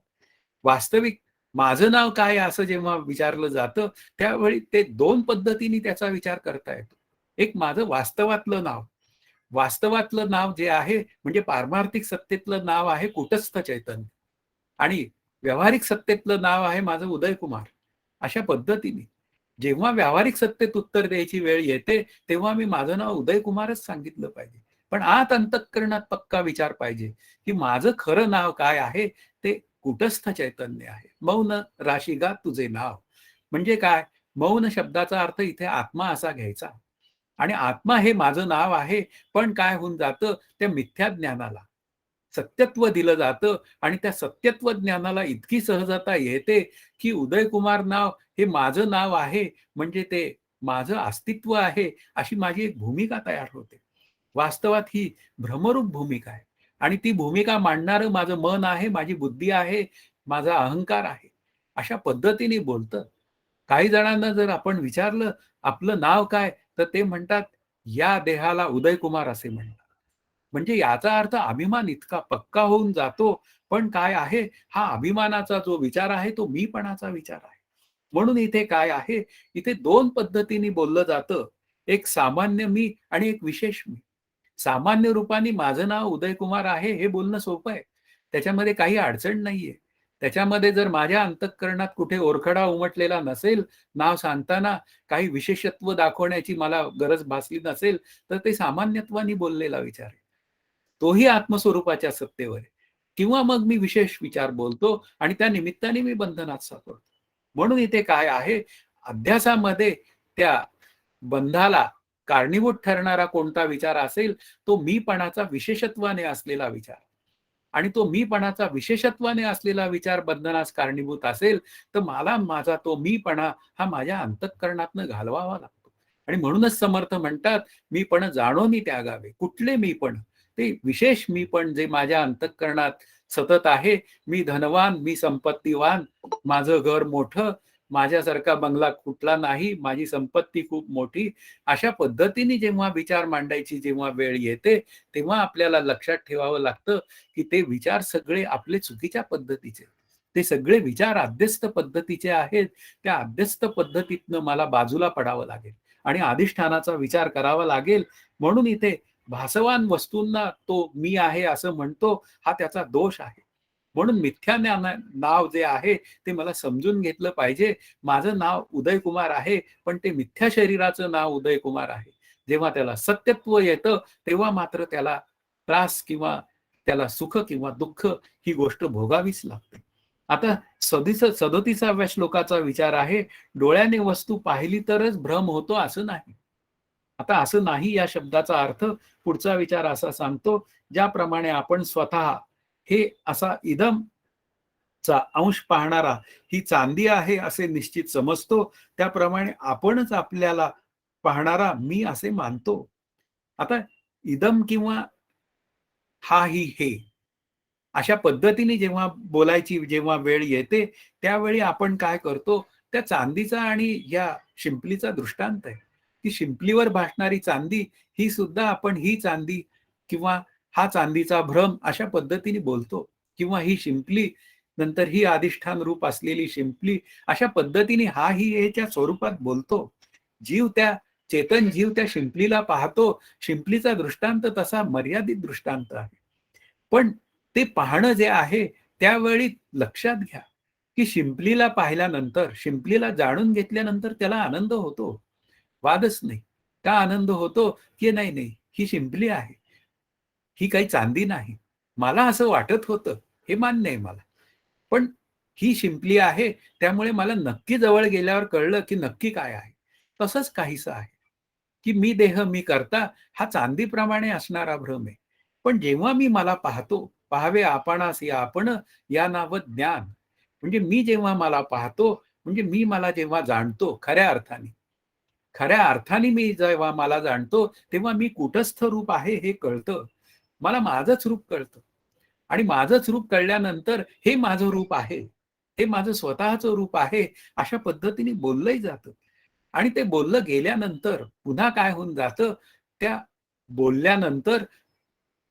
[SPEAKER 1] वास्तविक माझं नाव काय असं जेव्हा विचारलं जातं, त्यावेळी ते दोन पद्धतीने त्याचा विचार करता येतो. एक माझं वास्तवातलं नाव. वास्तवातलं नाव जे आहे म्हणजे पारमार्थिक सत्तेतलं नाव आहे कुटस्थ चैतन्य आणि व्यावहारिक सत्तेतलं नाव आहे माझं उदयकुमार. अशा पद्धतीने जेव्हा व्यावहारिक सत्तेत उत्तर द्यायची वेळ येते, तेव्हा मी माझं नाव उदयकुमारच सांगितलं पाहिजे. पण आत अंतःकरणात पक्का विचार पाहिजे, की माझं खरं नाव काय आहे, ते कुटस्थ चैतन्य आहे. मौन राशीगा तुझे नाव. म्हणजे काय? मौन शब्दाचा अर्थ इथे आत्मा असा घ्यायचा. आणि आत्मा हे माझं नाव आहे, पण काय होऊन जातं त्या मिथ्या ज्ञानाला सत्यत्व दिलं जातं आणि त्या सत्यत्व ज्ञानाला इतकी सहजता येते, की उदयकुमार नाव हे माझं नाव आहे, म्हणजे ते माझं अस्तित्व आहे, अशी माझी एक भूमिका तयार होते. वास्तवात ही भ्रमरूप भूमिका आहे आणि ती भूमिका मांडणारं माझं मन आहे, माझी बुद्धी आहे, माझा अहंकार आहे. अशा पद्धतीने बोलतं. काही जणांना जर आपण विचारलं, आपलं नाव काय? तर ते म्हणतात, "या देहाला उदयकुमार असे म्हणतात." म्हणजे याचा अर्थ अभिमान इतका पक्का होऊन जातो. पण काय आहे, हा अभिमानाचा जो विचार आहे तो मीपणाचा विचार आहे. म्हणून इथे काय आहे, इथे 2 पद्धतीने बोललं जातं. एक सामान्य मी आणि एक विशेष मी. सामान्य रूपाने माझं नाव उदयकुमार आहे हे बोलणं सोपं आहे. त्याच्यामध्ये काही अडचण नाहीये. त्याच्यामध्ये जर माझ्या अंतःकरणात कुठे ओरखडा उमटलेला नसेल, नाव सांगताना काही विशेषत्व दाखवण्याची मला गरज भासली नसेल, तर ते सामान्यत्वाने बोललेला विचार आहे. तोही आत्मस्वरूपाच्या सत्तेवर आहे. किंवा मग मी विशेष विचार बोलतो आणि त्या निमित्ताने मी बंधनात सापडतो. म्हणून इथे काय आहे, अध्यासामध्ये त्या बंधाला कारणीभूत ठरणारा कोणता विचार असेल, तो मीपणाचा विशेषत्वाने असलेला विचार. आणि तो मीपणाचा विशेषत्वाने असलेला विचार बंधनास कारणीभूत असेल, तर मला माझा तो मीपणा हा माझ्या अंतःकरणातनं घालवावा लागतो. आणि म्हणूनच समर्थ म्हणतात, मीपण जाणोनी त्यागावे. कुठले मीपण? ते विशेष मीपण जे माझ्या अंतःकरणात सतत आहे. मी धनवान, मी संपत्तीवान, माझं घर मोठं, माझ्यासारखा बंगला कुठला नाही, माझी संपत्ती खूप मोठी. अशा पद्धतीने जेव्हा विचार मांडायची जेव्हा वेळ येते, तेव्हा आपल्याला लक्षात ठेवावं लागतं, की ते विचार सगळे आपले चुकीच्या पद्धतीचे. ते सगळे विचार अध्यस्त पद्धतीचे आहेत. त्या अध्यस्त पद्धतीतनं मला बाजूला पडावं लागेल आणि अधिष्ठानाचा विचार करावा लागेल. म्हणून इथे भासवान वस्तूंना तो मी आहे असं म्हणतो, हा त्याचा दोष आहे. म्हणून मिथ्या नाव जे आहे ते मला समजून घेतलं पाहिजे. माझं नाव उदयकुमार आहे, पण ते मिथ्या शरीराचं नाव उदयकुमार आहे. जेव्हा त्याला सत्यत्व येतं, तेव्हा मात्र त्याला त्रास किंवा त्याला सुख किंवा दुःख ही गोष्ट भोगावीच लागते. आता 37व्या श्लोकाचा विचार आहे, डोळ्याने वस्तू पाहिली तरच भ्रम होतो असं नाही. आता असं नाही या शब्दाचा अर्थ पुढचा विचार असा सांगतो, ज्याप्रमाणे आपण स्वतः हे असा इदमचा अंश पाहणारा ही चांदी आहे असे निश्चित समजतो, त्याप्रमाणे आपणच आपल्याला पाहणारा मी असे मानतो. आता इदम किंवा हा ही हे अशा पद्धतीने जेव्हा बोलायची जेव्हा वेळ येते, त्यावेळी आपण काय करतो, त्या चांदीचा आणि या शिंपलीचा दृष्टांत आहे. ती शिंपलीवर भासणारी चांदी ही सुद्धा आपण ही चांदी किंवा हा चांदीचा भ्रम अशा पद्धतीने बोलतो किंवा ही शिंपली नंतर ही अधिष्ठान रूप असलेली शिंपली अशा पद्धतीने हा ही हेच्या स्वरूपात बोलतो. जीव त्या चेतन जीव त्या शिंपलीला पाहतो. शिंपलीचा दृष्टांत तसा मर्यादित दृष्टांत आहे. पण ते पाहणं जे आहे त्यावेळी लक्षात घ्या, की शिंपलीला पाहिल्यानंतर, शिंपलीला जाणून घेतल्यानंतर त्याला आनंद होतो. वादच नाही. का आनंद होतो, की नाही, नाही, ही शिंपली आहे. ही काही चांदी नाही. मला असं वाटत होतं, हे मान्य आहे मला. पण ही शिंपली आहे, त्यामुळे मला नक्की जवळ गेल्यावर कळलं, की नक्की काय आहे. तसंच काहीसं आहे, की मी देह मी करता हा चांदीप्रमाणे असणारा भ्रम आहे. पण जेव्हा मी मला पाहतो, पाहावे आपणास या आपण या नाव ज्ञान. म्हणजे मी जेव्हा मला पाहतो, म्हणजे मी मला जेव्हा जाणतो खऱ्या अर्थाने. खऱ्या अर्थाने मी जेव्हा मला जाणतो, तेव्हा मी कुटस्थ रूप आहे हे कळतं. मला माझंच रूप कळतं. आणि माझंच रूप कळल्यानंतर हे माझं रूप आहे. हे माझं स्वतःचं रूप आहे. अशा पद्धतीने बोललंही जातं. आणि ते बोललं गेल्यानंतर पुन्हा काय होऊन जातं, त्या बोलल्यानंतर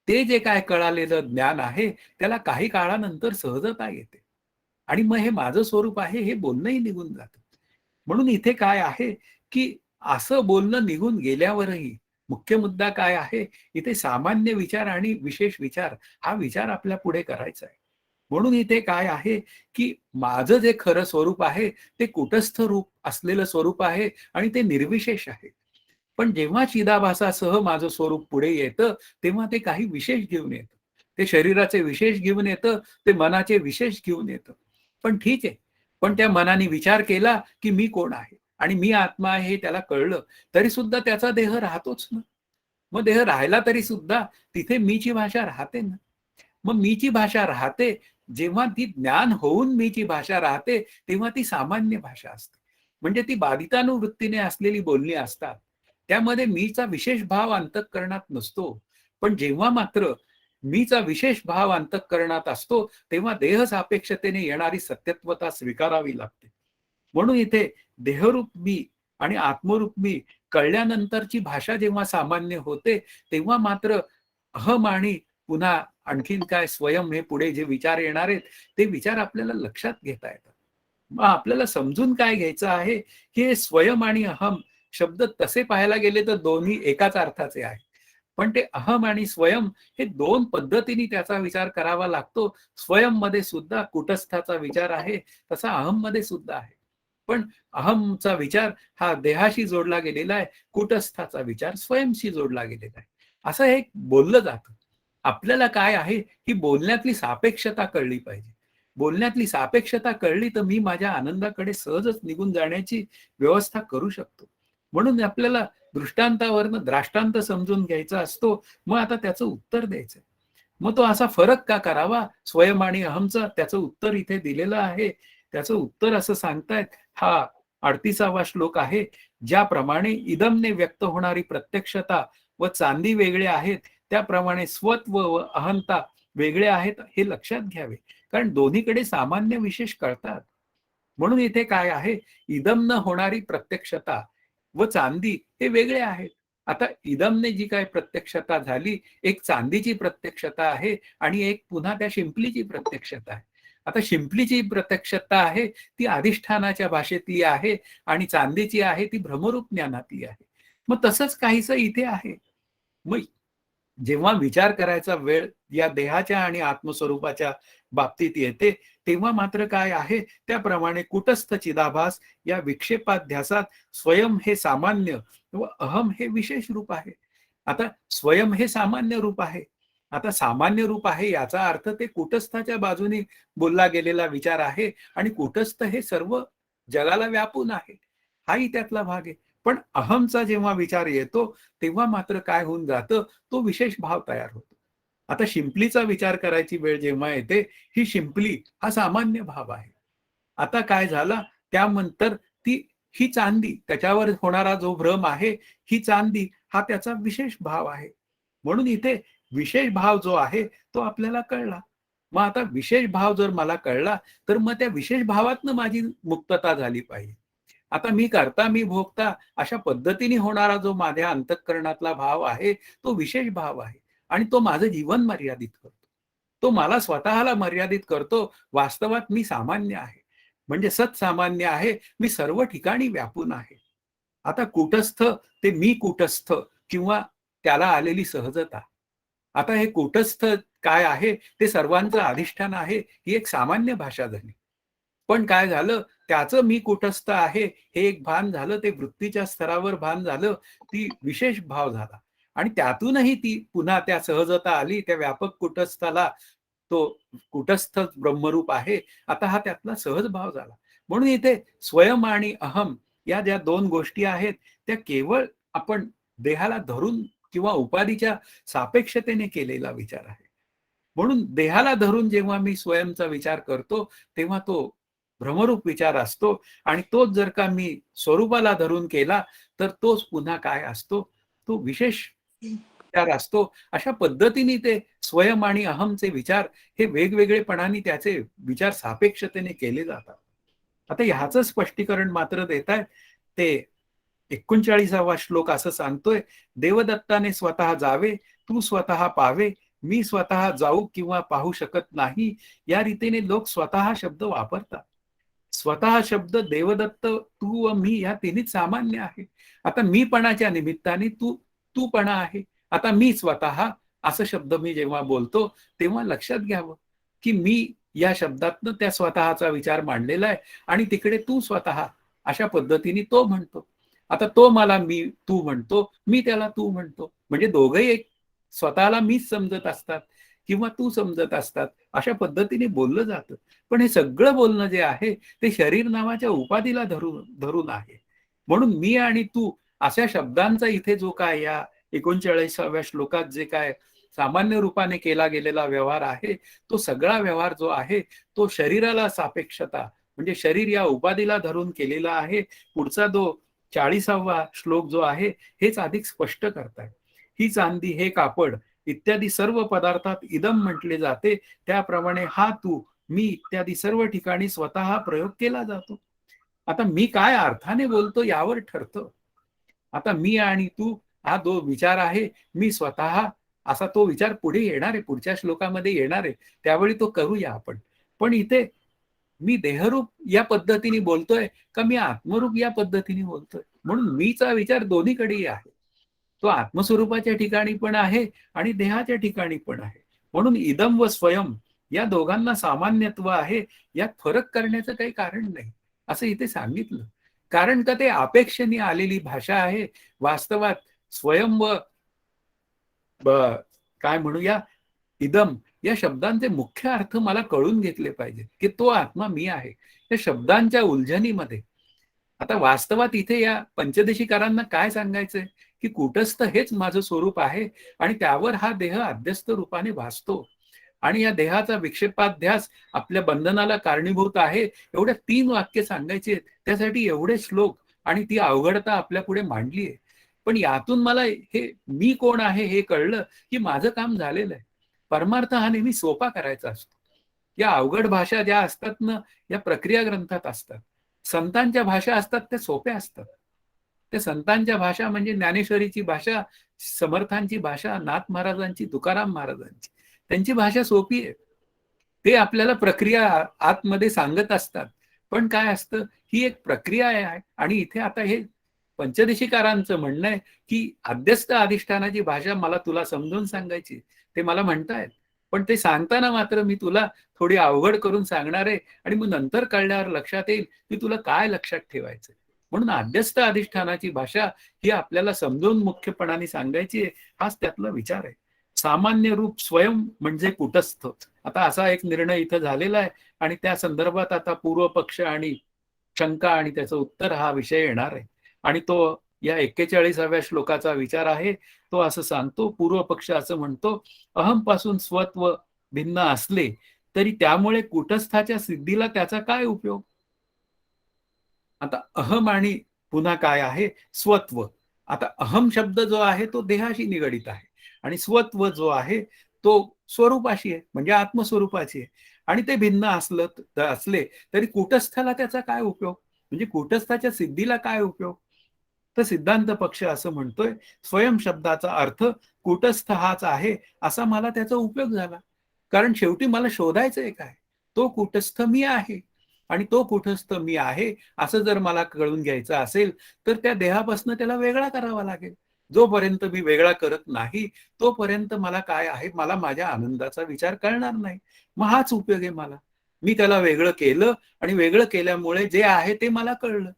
[SPEAKER 1] ते जे काय कळालेलं ज्ञान आहे, त्याला काही काळानंतर सहजता येते. आणि मग हे माझं स्वरूप आहे हे बोलणंही निघून जातं. म्हणून इथे काय आहे, की असं बोलणं निघून गेल्यावरही मुख्य मुद्दा काय आहे, इथे सामान्य विचार आणि विशेष विचार हा विचार आपल्या पुढे करायचा आहे. म्हणून इथे काय आहे, की माझं जे खरं स्वरूप आहे, ते कुटस्थ रूप असलेलं स्वरूप आहे आणि ते निर्विशेष आहे. पण जेव्हा चिदाभासासह माझं स्वरूप पुढे येतं, तेव्हा ते काही विशेष घेऊन येतं. ते शरीराचे विशेष घेऊन येतं, ते मनाचे विशेष घेऊन येतं. पण ठीक आहे. पण त्या मनाने विचार केला, की मी कोण आहे आणि मी आत्मा आहे हे त्याला कळलं, तरी सुद्धा त्याचा देह राहतोच ना. मग देह राहिला तरी सुद्धा तिथे मीची भाषा राहते ना. मग मीची भाषा राहते, जेव्हा ती ज्ञान होऊन मीची भाषा राहते, तेव्हा ती सामान्य भाषा असते. म्हणजे ती बाधितानुवृत्तीने असलेली बोलणी असतात. त्यामध्ये मीचा विशेष भाव अंतःकरणात नसतो. पण जेव्हा मात्र मीचा विशेष भाव अंतःकरणात असतो, तेव्हा देह सापेक्षतेने येणारी सत्यत्वता स्वीकारावी लागते. म्हणून इथे देहरूप मी आणि आत्मरूप मी कळल्यानंतरची भाषा जेव्हा सामान्य होते, तेव्हा मात्र अहम आणि पुन्हा आणखीन काय स्वयं हे पुढे जे विचार येणार आहेत ते विचार आपल्याला लक्षात घेता येतात. मग आपल्याला समजून काय घ्यायचं आहे की हे स्वयं आणि अहम शब्द तसे पाहायला गेले तर दोन्ही एकाच अर्थाचे आहेत. पण ते अहम आणि स्वयं हे दोन पद्धतीने त्याचा विचार करावा लागतो. स्वयं मध्ये सुद्धा कुटस्थाचा विचार आहे, तसा अहम मध्ये सुद्धा आहे. पण अहमचा विचार हा देहाशी जोडला गेलेला आहे, कुटस्थाचा विचार स्वयंशी जोडला गेलेला आहे. असं हे बोललं जातं. आपल्याला काय आहे की बोलण्यातली सापेक्षता कळली पाहिजे. बोलण्यातली सापेक्षता कळली तर मी माझ्या आनंदाकडे सहजच निघून जाण्याची व्यवस्था करू शकतो. म्हणून आपल्याला दृष्टांतावरनं द्राष्टांत समजून घ्यायचा असतो. मग आता त्याचं उत्तर द्यायचं. मग तो असा फरक का करावा स्वयं आणि अहमचा? त्याचं उत्तर इथे दिलेलं आहे. त्याचं उत्तर असं सांगतायत, हा 38वा श्लोक आहे. ज्याप्रमाणे इदमने व्यक्त होणारी प्रत्यक्षता व चांदी वेगळे आहेत, त्याप्रमाणे स्वत्व व अहंता वेगळे आहेत हे लक्षात घ्यावे. कारण दोन्हीकडे सामान्य विशेष कळतात. म्हणून इथे काय आहे, इदमनं होणारी प्रत्यक्षता व चांदी हे वेगळे आहेत. आता इदमने जी काय प्रत्यक्षता झाली, एक चांदीची प्रत्यक्षता आहे आणि एक पुन्हा त्या शिंपलीची प्रत्यक्षता आहे. आता शिंपलीची प्रत्यक्षता आहे ती अधिष्ठानाच्या भाषेतली आहे आणि चांदीची आहे ती भ्रमरूप ज्ञानातली आहे. मग तसंच काहीसं इथे आहे. मग जेव्हा विचार करायचा वेळ या देहाच्या आणि आत्मस्वरूपाच्या बाबतीत येते, तेव्हा मात्र काय आहे, त्याप्रमाणे कुटस्थ चिदाभास या विक्षेपाध्यासात स्वयं हे सामान्य व अहम हे विशेष रूप आहे. आता स्वयं हे सामान्य रूप आहे. आता सामान्य रूप आहे याचा अर्थ ते कुटस्थाच्या बाजूने बोलला गेलेला विचार आहे आणि कुटस्थ हे सर्व जगाला व्यापून आहे. हाही त्यातला भाग आहे. पण अहमचा जेव्हा विचार येतो, तेव्हा मात्र काय होऊन जातं, तो विशेष भाव तयार होतो. आता शिंपलीचा विचार करायची वेळ जेव्हा येते, ही शिंपली हा सामान्य भाव आहे. आता काय झाला, त्यानंतर ती ही चांदी, त्याच्यावर होणारा जो भ्रम आहे, ही चांदी हा त्याचा विशेष भाव आहे. म्हणून इथे विशेष भाव जो आहे, तो आपल्याला कळला. मग आता विशेष भाव जर मला कळला, तर मग त्या विशेष भावातनं माझी मुक्तता झाली पाहिजे. आता मी करता मी भोगता अशा पद्धतीने होणारा जो माझ्या अंतःकरणातला भाव आहे, तो विशेष भाव आहे आणि तो माझं जीवन मर्यादित करतो. तो मला स्वतःला मर्यादित करतो. वास्तवात मी सामान्य आहे. म्हणजे सत्सामान्य आहे. मी सर्व ठिकाणी व्यापून आहे. आता कूटस्थ ते मी कूटस्थ किंवा त्याला आलेली सहजता. आता हे कूटस्थ काय आहे, ते सर्वांचं अधिष्ठान आहे, ही एक सामान्य भाषा झाली. पण काय झालं, त्याचं मी कुटस्थ आहे हे एक भान झालं, ते वृत्तीच्या स्तरावर भान झालं, ती विशेष भाव झाला आणि त्यातूनही ती पुन्हा त्या सहजता आली, त्या व्यापक कुटस्थाला तो कुटस्थ ब्रह्मरूप आहे. आता हा त्यातला सहज भाव झाला. म्हणून इथे स्वयं आणि अहम या ज्या दोन गोष्टी आहेत, त्या केवळ आपण देहाला धरून किंवा उपाधीच्या सापेक्षतेने केलेला विचार आहे. म्हणून देहाला धरून जेव्हा मी स्वयंचा विचार करतो, तेव्हा तो भ्रमरूप विचार असतो आणि तोच जर का मी स्वरूपाला धरून केला, तर तोच पुन्हा काय असतो, तो विशेष विचार असतो. अशा पद्धतीने ते स्वयं आणि अहमचे विचार हे वेगवेगळेपणाने त्याचे विचार सापेक्षतेने केले जातात. आता ह्याचं स्पष्टीकरण मात्र देतायत ते 39वा श्लोक असं सांगतोय, देवदत्ताने स्वतः जावे, तू स्वतः पावे, मी स्वतः जाऊ किंवा पाहू शकत नाही, या रीतीने लोक स्वतः शब्द वापरतात. स्वतः शब्द देवदत्त, तू व मी या तिन्हीच सामान्य आहे. आता मीपणाच्या निमित्ताने तूपणा आहे. आता मी स्वतः असं शब्द मी जेव्हा बोलतो, तेव्हा लक्षात घ्यावं, की मी या शब्दातनं त्या स्वतःचा विचार मांडलेला आहे आणि तिकडे तू स्वतः अशा पद्धतीने तो म्हणतो. आता तो मला मी तू म्हणतो, मी त्याला तू म्हणतो. म्हणजे दोघंही एक स्वतःला मीच समजत असतात किंवा तू समजत असतात. अशा पद्धतीने बोललं जातं. पण हे सगळं बोलणं जे आहे, ते शरीर नावाच्या उपाधीला धरून धरून आहे. म्हणून मी आणि तू अशा शब्दांचा इथे जो काय या 39व्या श्लोकात जे काय सामान्य रूपाने केला गेलेला व्यवहार आहे, तो सगळा व्यवहार जो आहे, तो शरीराला सापेक्षता म्हणजे शरीर या उपाधीला धरून केलेला आहे. पुढचा जो 40वा श्लोक जो आहे, हेच अधिक स्पष्ट करताय. ही चांदी, हे कापड इत्यादी सर्व पदार्थात इदम म्हटले जाते. त्याप्रमाणे हा तू, मी इत्यादी सर्व ठिकाणी स्वतः प्रयोग केला जातो. आता मी काय अर्थाने बोलतो यावर ठरतं. आता मी आणि तू हा जो विचार आहे, मी स्वतः असा तो विचार पुढे येणार आहे, पुढच्या श्लोकामध्ये येणार आहे, त्यावेळी तो करूया आपण. पण इथे मी देहरूप या पद्धतीने बोलतोय का मी आत्मरूप या पद्धतीने बोलतोय? म्हणून मीचा विचार दोन्हीकडेही आहे. तो आत्मस्वरूपाच्या ठिकाणी पण आहे आणि देहाच्या ठिकाणी पण आहे. म्हणून इदम व स्वयं या दोघांना सामान्यत्व आहे, यात फरक करण्याचं काही कारण नाही असं इथे सांगितलं. कारण का ते अपेक्षेने आलेली भाषा आहे. वास्तवात स्वयं व काय म्हणूया इदम या शब्दांचे मुख्य अर्थ मला कळून घेतले पाहिजे की तो आत्मा मी आहे. या शब्दांच्या उलझनीमध्ये आता वास्तवात इथे या पंचदशीकारांना काय सांगायचंय की कूटस्थ हेच माझं स्वरूप आहे आणि त्यावर हा देह अध्यस्त रूपाने भासतो आणि या देहाचा विक्षेपाध्यास आपल्या बंधनाला कारणीभूत आहे. एवढ्या 3 वाक्य सांगायचे, त्यासाठी एवढे श्लोक आणि ती अवघडता आपल्या पुढे मांडली आहे. पण यातून मला हे मी कोण आहे हे कळलं की माझं काम झालेलं आहे. परमार्थ हा नेहमी सोपा करायचा असतो. या अवघड भाषा ज्या असतात ना, या प्रक्रिया ग्रंथात असतात. संतांच्या भाषा असतात त्या सोप्या असतात. त्या संतांच्या भाषा म्हणजे ज्ञानेश्वरीची भाषा, समर्थांची भाषा, नाथ महाराजांची, तुकाराम महाराजांची. त्यांची भाषा सोपी आहे. ते आपल्याला प्रक्रिया आतमध्ये सांगत असतात. पण काय असतं, ही एक प्रक्रिया आहे आणि इथे आता हे पंचदशीकारांचं म्हणणं आहे की अध्यस्त अधिष्ठानाची भाषा मला तुला समजून सांगायची. ते मला म्हणतायत. पण ते सांगताना मात्र मी तुला थोडी अवघड करून सांगणार आहे आणि मग नंतर कळल्यावर लक्षात येईल की तुला काय लक्षात ठेवायचं. म्हणून अध्यस्त अधिष्ठानाची भाषा ही आपल्याला समजून मुख्यपणाने सांगायची आहे, हाच त्यातला विचार आहे. सामान्य रूप स्वयं म्हणजे कुटस्थ. आता असा एक निर्णय इथं झालेला आहे आणि त्या संदर्भात आता पूर्व पक्ष आणि शंका आणि त्याचं उत्तर हा विषय येणार आहे. आणि तो या 41व्या श्लोकाचा विचार आहे. तो असं सांगतो, पूर्व पक्ष असं म्हणतो, अहम पासून स्वत्व भिन्न असले तरी त्यामुळे कुटस्थाच्या सिद्धीला त्याचा काय उपयोग? आता अहम आणि पुन्हा काय आहे स्वत्व. आता अहम शब्द जो आहे तो देहाशी निगडित आहे आणि स्वत्व जो आहे तो स्वरूपाशी आहे, म्हणजे आत्मस्वरूपाची आहे. आणि ते भिन्न असले तरी कुटस्थाला त्याचा काय उपयोग? म्हणजे कुटस्थाच्या सिद्धीला काय उपयोग? तर सिद्धांत पक्ष असं म्हणतोय, स्वयं शब्दाचा अर्थ कुटस्थ हाच आहे असा मला त्याचा उपयोग झाला. कारण शेवटी मला शोधायचंय काय? तो कुटस्थ मी आहे आणि तो कुटस्थ मी आहे असं जर मला कळून घ्यायचं असेल तर त्या देहापासून त्याला वेगळा करावा लागेल. जोपर्यंत मी वेगळा करत नाही तोपर्यंत मला काय आहे, मला माझ्या आनंदाचा विचार कळणार नाही. मग हाच उपयोग आहे मला. मी त्याला वेगळं केलं आणि वेगळं केल्यामुळे जे आहे ते मला कळलं.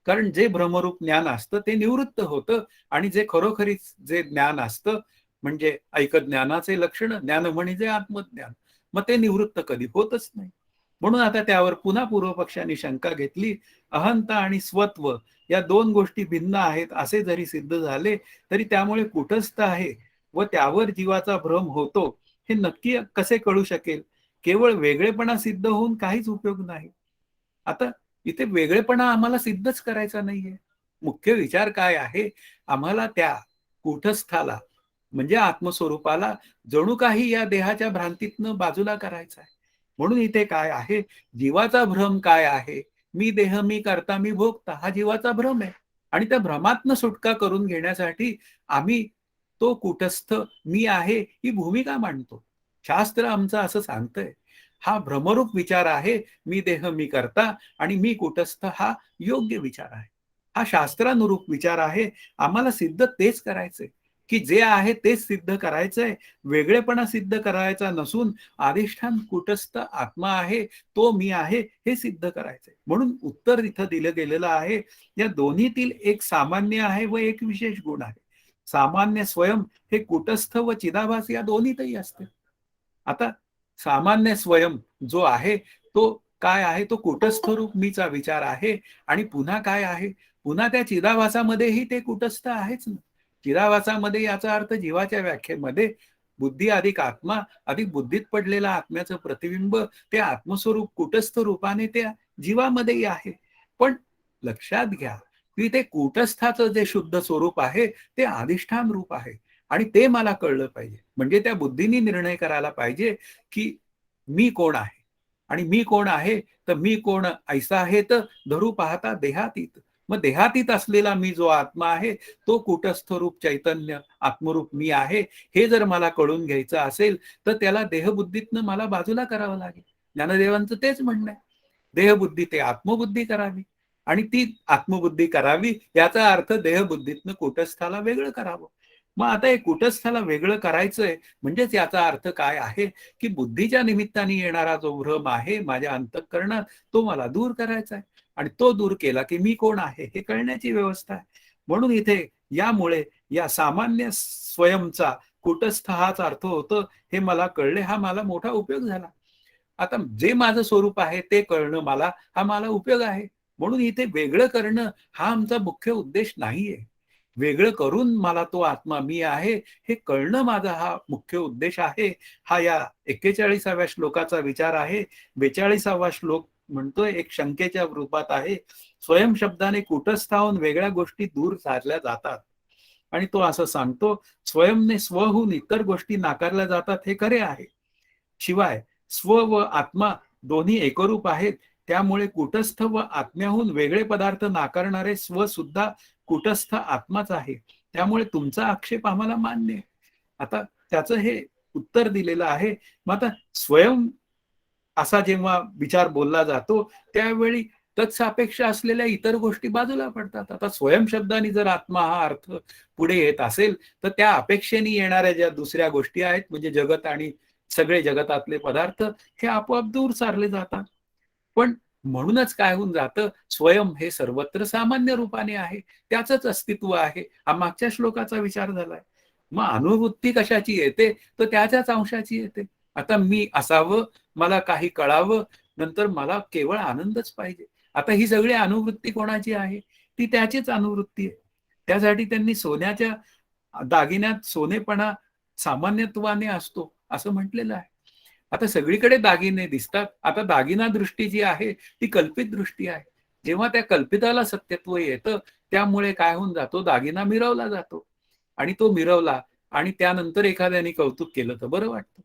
[SPEAKER 1] कारण जे भ्रमरूप ज्ञान असतं ते निवृत्त होतं आणि जे खरोखरीच जे ज्ञान असतं म्हणजे ऐकत ज्ञानाचे लक्षण ज्ञान म्हणजे आत्मज्ञान, मग ते निवृत्त कधी होतच नाही. म्हणून आता त्यावर पुन्हा पूर्व पक्षाने शंका घेतली. अहंता आणि स्वत्व या 2 गोष्टी भिन्न आहेत असे जरी सिद्ध झाले तरी त्यामुळे कुटस्थ आहे व त्यावर जीवाचा भ्रम होतो हे नक्की कसे कळू शकेल? केवळ वेगळेपणा सिद्ध होऊन काहीच उपयोग नाही. आता इथे वेगळेपणा आम्हाला सिद्धच करायचा नाहीये. मुख्य विचार काय आहे, आम्हाला त्या कुटस्थाला म्हणजे आत्मस्वरूपाला जणू काही या देहाच्या भ्रांतीतनं बाजूला करायचं आहे. म्हणून इथे काय आहे, जीवाचा भ्रम काय आहे, मी देह, मी करता, मी भोगता, हा जीवाचा भ्रम आहे. आणि त्या भ्रमातनं सुटका करून घेण्यासाठी आम्ही तो कुटस्थ मी आहे ही भूमिका मांडतो. शास्त्र आमचं असं सांगतंय. हा भ्रमरूप विचार आहे, मी देह, मी करता आणि मी कुटस्थ, हा योग्य विचार आहे. हा शास्त्रानुरूप विचार आहे. आम्हाला सिद्ध तेच करायचंय की जे आहे तेच सिद्ध करायचंय. वेगळेपणा सिद्ध करायचा नसून अधिष्ठान कुटस्थ आत्मा आहे, तो मी आहे हे सिद्ध करायचंय. म्हणून उत्तर इथं दिलं गेलेलं आहे. या दोन्हीतील एक सामान्य आहे व एक विशेष गुण आहे. सामान्य स्वयं हे कुटस्थ व चिदाभास या दोन्हीतही असते. आता सामान्य स्वयं जो आहे तो काय आहे, तो कुटस्थ रूप मीचा विचार आहे. आणि पुन्हा काय आहे, पुन्हा त्या चिदाभासामध्येही ते कुटस्थ आहेच ना. चिदाभासामध्ये याचा अर्थ जीवाच्या व्याख्येमध्ये बुद्धी अधिक आत्मा अधिक बुद्धीत पडलेला आत्म्याचं प्रतिबिंब ते आत्मस्वरूप कुटस्थ रूपाने त्या जीवामध्येही आहे. पण लक्षात घ्या की ते कुटस्थाचं जे शुद्ध स्वरूप आहे ते अधिष्ठान रूप आहे आणि ते मला कळलं पाहिजे. म्हणजे त्या बुद्धीने निर्णय करायला पाहिजे की मी कोण आहे आणि मी कोण आहे तर मी कोण ऐसा आहे तर धरू पाहता देहातीत. मग देहातीत असलेला मी जो आत्मा आहे तो कूटस्थ रूप चैतन्य आत्मरूप मी आहे हे जर मला कळून घ्यायचं असेल तर त्याला देहबुद्धीतनं मला बाजूला करावं लागेल. ज्ञानदेवांचं तेच म्हणणं आहे. देहबुद्धी ते आत्मबुद्धी करावी आणि ती आत्मबुद्धी करावी याचा अर्थ देहबुद्धीतनं कूटस्थाला वेगळं करावं. मग आता हे कूटस्थाला वेगळं करायचंय म्हणजेच याचा अर्थ काय आहे की बुद्धीच्या निमित्ताने येणारा जो भ्रम आहे माझ्या अंतःकरणात तो मला दूर करायचा आहे आणि तो दूर केला की मी कोण आहे हे कळण्याची व्यवस्था आहे. म्हणून इथे यामुळे या सामान्य स्वयंचा कूटस्थ हाच अर्थ होतो हे मला कळले, हा मला मोठा उपयोग झाला. आता जे माझं स्वरूप आहे ते कळणं मला हा मला उपयोग आहे. म्हणून इथे वेगळं करणं हा आमचा मुख्य उद्देश नाहीये. वेगळं करून मला तो आत्मा मी आहे हे कळणं माझा हा मुख्य उद्देश आहे. हा या 41व्या श्लोकाचा विचार आहे. 42वा श्लोक म्हणतोय एक शंकेच्या रूपात आहे. स्वयं शब्दाने कुटस्थाहून वेगळ्या गोष्टी दूर सारल्या जातात आणि तो असं सांगतो स्वयंने स्वहून इतर गोष्टी नाकारल्या जातात हे खरे आहे. शिवाय स्व व आत्मा दोन्ही एकरूप आहेत. त्यामुळे कुटस्थ व आत्म्याहून वेगळे पदार्थ नाकारणारे स्व सुद्धा कुटस्थ आत्माच आहे. त्यामुळे तुमचा आक्षेप आम्हाला मान्य आहे. आता त्याचं हे उत्तर दिलेलं आहे. मग आता स्वयं असा जेव्हा विचार बोलला जातो त्यावेळी तत्सापेक्ष असलेल्या इतर गोष्टी बाजूला पडतात. आता स्वयं शब्दाने जर आत्मा हा अर्थ पुढे येत असेल तर त्या अपेक्षेने येणाऱ्या ज्या दुसऱ्या गोष्टी आहेत म्हणजे जगत आणि सगळे जगतातले पदार्थ हे आपोआप दूर सारले जातात. पण म्हणूनच काय होऊन जातं स्वयं हे सर्वत्र सामान्य रूपाने आहे, त्याचंच अस्तित्व आहे. हा मागच्या श्लोकाचा विचार झालाय. मग अनुभूती कशाची येते तर त्याच्याच अंशाची येते. आता मी असावं, मला काही कळावं, नंतर मला केवळ आनंदच पाहिजे. आता ही सगळी अनुभूती कोणाची आहे? ती त्याचीच अनुभूती आहे. त्यासाठी त्यांनी सोन्याच्या दागिन्यात सोनेपणा सामान्यत्वाने असतो असं म्हटलेलं आहे. आता सगळीकडे दागिने दिसतात. आता दागिना दृष्टी जी आहे ती कल्पित दृष्टी आहे. जेव्हा त्या कल्पिताला सत्यत्व येतं त्यामुळे काय होऊन जातो दागिना मिरवला जातो आणि तो मिरवला आणि त्यानंतर एखाद्याने कौतुक केलं तर बरं वाटतं.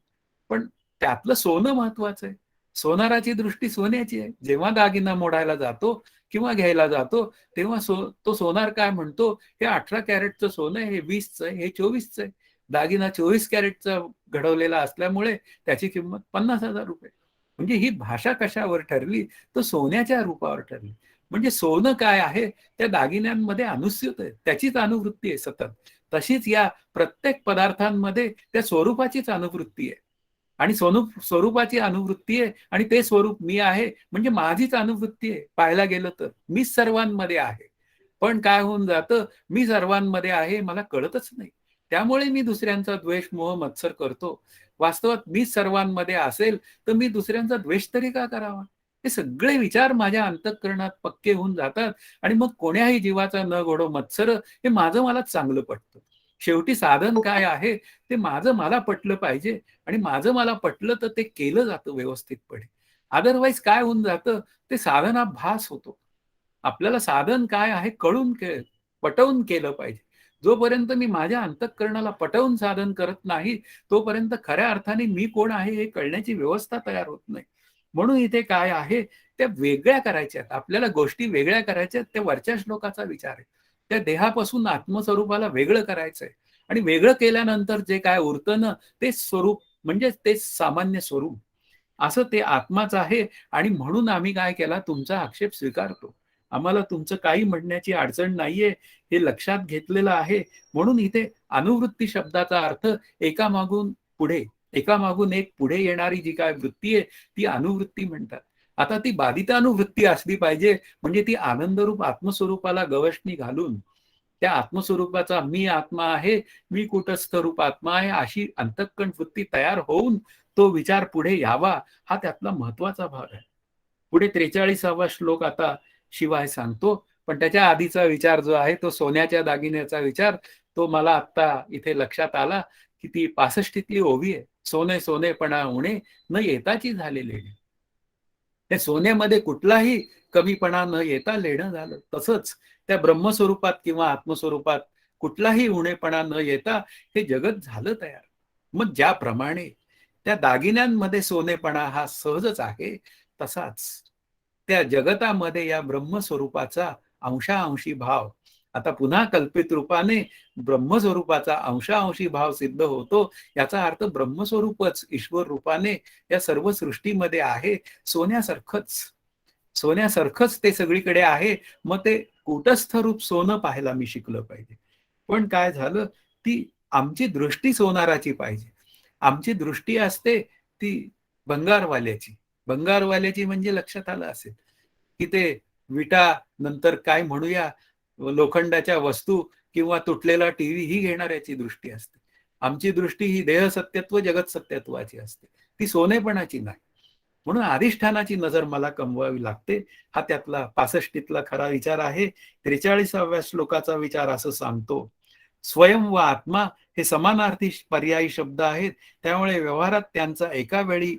[SPEAKER 1] पण त्यातलं सोनं महत्वाचं आहे. सोनाराची दृष्टी सोन्याची आहे. जेव्हा दागिना मोडायला जातो किंवा घ्यायला जातो तेव्हा तो सोनार काय म्हणतो हे 18 कॅरेटचं सोनं हे 20चं आहे, हे 24चं आहे. दागिना 24 कॅरेटचा घडवलेला असल्यामुळे त्याची किंमत 50,000 रुपये. म्हणजे ही भाषा कशावर ठरली तर सोन्याच्या रूपावर ठरली. म्हणजे सोनं काय आहे त्या दागिन्यांमध्ये अनुस्यूत आहे, त्याचीच अनुभूती आहे सतत. तशीच या प्रत्येक पदार्थांमध्ये त्या स्वरूपाचीच अनुभूती आहे आणि स्वरूपाची अनुभूती आहे आणि ते स्वरूप मी आहे म्हणजे माझीच अनुभूती आहे. पाहायला गेलं तर मीच सर्वांमध्ये आहे. पण काय होऊन जातं मी सर्वांमध्ये आहे मला कळतच नाही. त्यामुळे मी दुसऱ्यांचा द्वेष मोह मत्सर करतो. वास्तवात मी सर्वांमध्ये असेल तर मी दुसऱ्यांचा द्वेष तरी का करावा? हे सगळे विचार माझ्या अंतःकरणात पक्के होऊन जातात आणि मग कोण्याही जीवाचा न घोडो मत्सर हे माझं मलाच चांगलं पटतं. शेवटी साधन काय आहे ते माझं मला पटलं पाहिजे आणि माझं मला पटलं तर ते केलं जातं व्यवस्थितपणे. अदरवाईज काय होऊन जातं ते साधनाभास होतो. आपल्याला साधन काय आहे कळून पटवून केलं पाहिजे. जोपर्यंत मी माझ्या अंतःकरणाला पटवून साधन करत नाही तोपर्यंत खऱ्या अर्थाने मी कोण आहे हे कळण्याची व्यवस्था तयार होत नाही. म्हणून इथे काय आहे त्या वेगळ्या करायच्यात. आपल्याला गोष्टी वेगळ्या करायच्यात त्या वरच्या श्लोकाचा विचार आहे. त्या देहापासून आत्मस्वरूपाला वेगळं करायचंय आणि वेगळं केल्यानंतर जे काय उरतं ना ते स्वरूप म्हणजे ते सामान्य स्वरूप असं ते आत्माच आहे आणि म्हणून आम्ही काय केला तुमचा आक्षेप स्वीकारतो. आम्हाला तुमचं काही म्हणण्याची अडचण नाहीये हे लक्षात घेतलेलं आहे. म्हणून इथे अनुवृत्ती शब्दाचा अर्थ एकामागून पुढे एकामागून एक पुढे येणारी जी काय वृत्ती आहे ती अनुवृत्ती म्हणतात. आता ती बाधितानुवृत्ती असली पाहिजे म्हणजे ती आनंदरूप आत्मस्वरूपाला गवसणी घालून त्या आत्मस्वरूपाचा मी आत्मा आहे, मी कुटस्थ रूप आत्मा आहे अशी अंतःकरण वृत्ती तयार होऊन तो विचार पुढे यावा हा त्यातला महत्वाचा भाग आहे. पुढे 43वा श्लोक आता शिवाय सांगतो. पण त्याच्या आधीचा विचार जो आहे तो सोन्याच्या दागिन्याचा विचार तो मला आता इथे लक्षात आला की ती 65तली ओवी आहे. सोने सोनेपणा उणे न येताची झाले लेणे. त्या सोन्यामध्ये कुठलाही कमीपणा न येता लेणं झालं. तसंच त्या ब्रह्मस्वरूपात किंवा आत्मस्वरूपात कुठलाही उणेपणा न येता हे जगत झालं तयार. मग ज्याप्रमाणे त्या दागिन्यांमध्ये सोनेपणा हा सहजच आहे तसाच त्या जगतामध्ये या ब्रह्मस्वरूपाचा अंशांशी भाव. आता पुन्हा कल्पित रूपाने ब्रह्मस्वरूपाचा अंशांशी भाव सिद्ध होतो. याचा अर्थ ब्रह्मस्वरूपच ईश्वर रूपाने या सर्व सृष्टीमध्ये आहे. सोन्यासारखंच सोन्यासारखंच ते सगळीकडे आहे. मग ते कूटस्थ रूप सोनं पाहायला मी शिकलं पाहिजे. पण काय झालं, ती आमची दृष्टी सोनाराची पाहिजे. आमची दृष्टी असते ती भंगारवाल्याची. भंगारवाल्याची म्हणजे लक्षात आलं असेल की ते विटा, नंतर काय म्हणूया, लोखंडाच्या वस्तू किंवा तुटलेला टीव्ही ही घेणाऱ्याची दृष्टी असते. आमची दृष्टी ही देहसत्यत्व जगत सत्यत्वाची असते, ती सोनेपणाची नाही. म्हणून अधिष्ठानाची नजर मला कमवावी लागते. हा त्यातला 65तला खरा विचार आहे. 43व्या श्लोकाचा विचार असं सांगतो, स्वयं व आत्मा हे समानार्थी पर्यायी शब्द आहेत. त्यामुळे व्यवहारात त्यांचा एका वेळी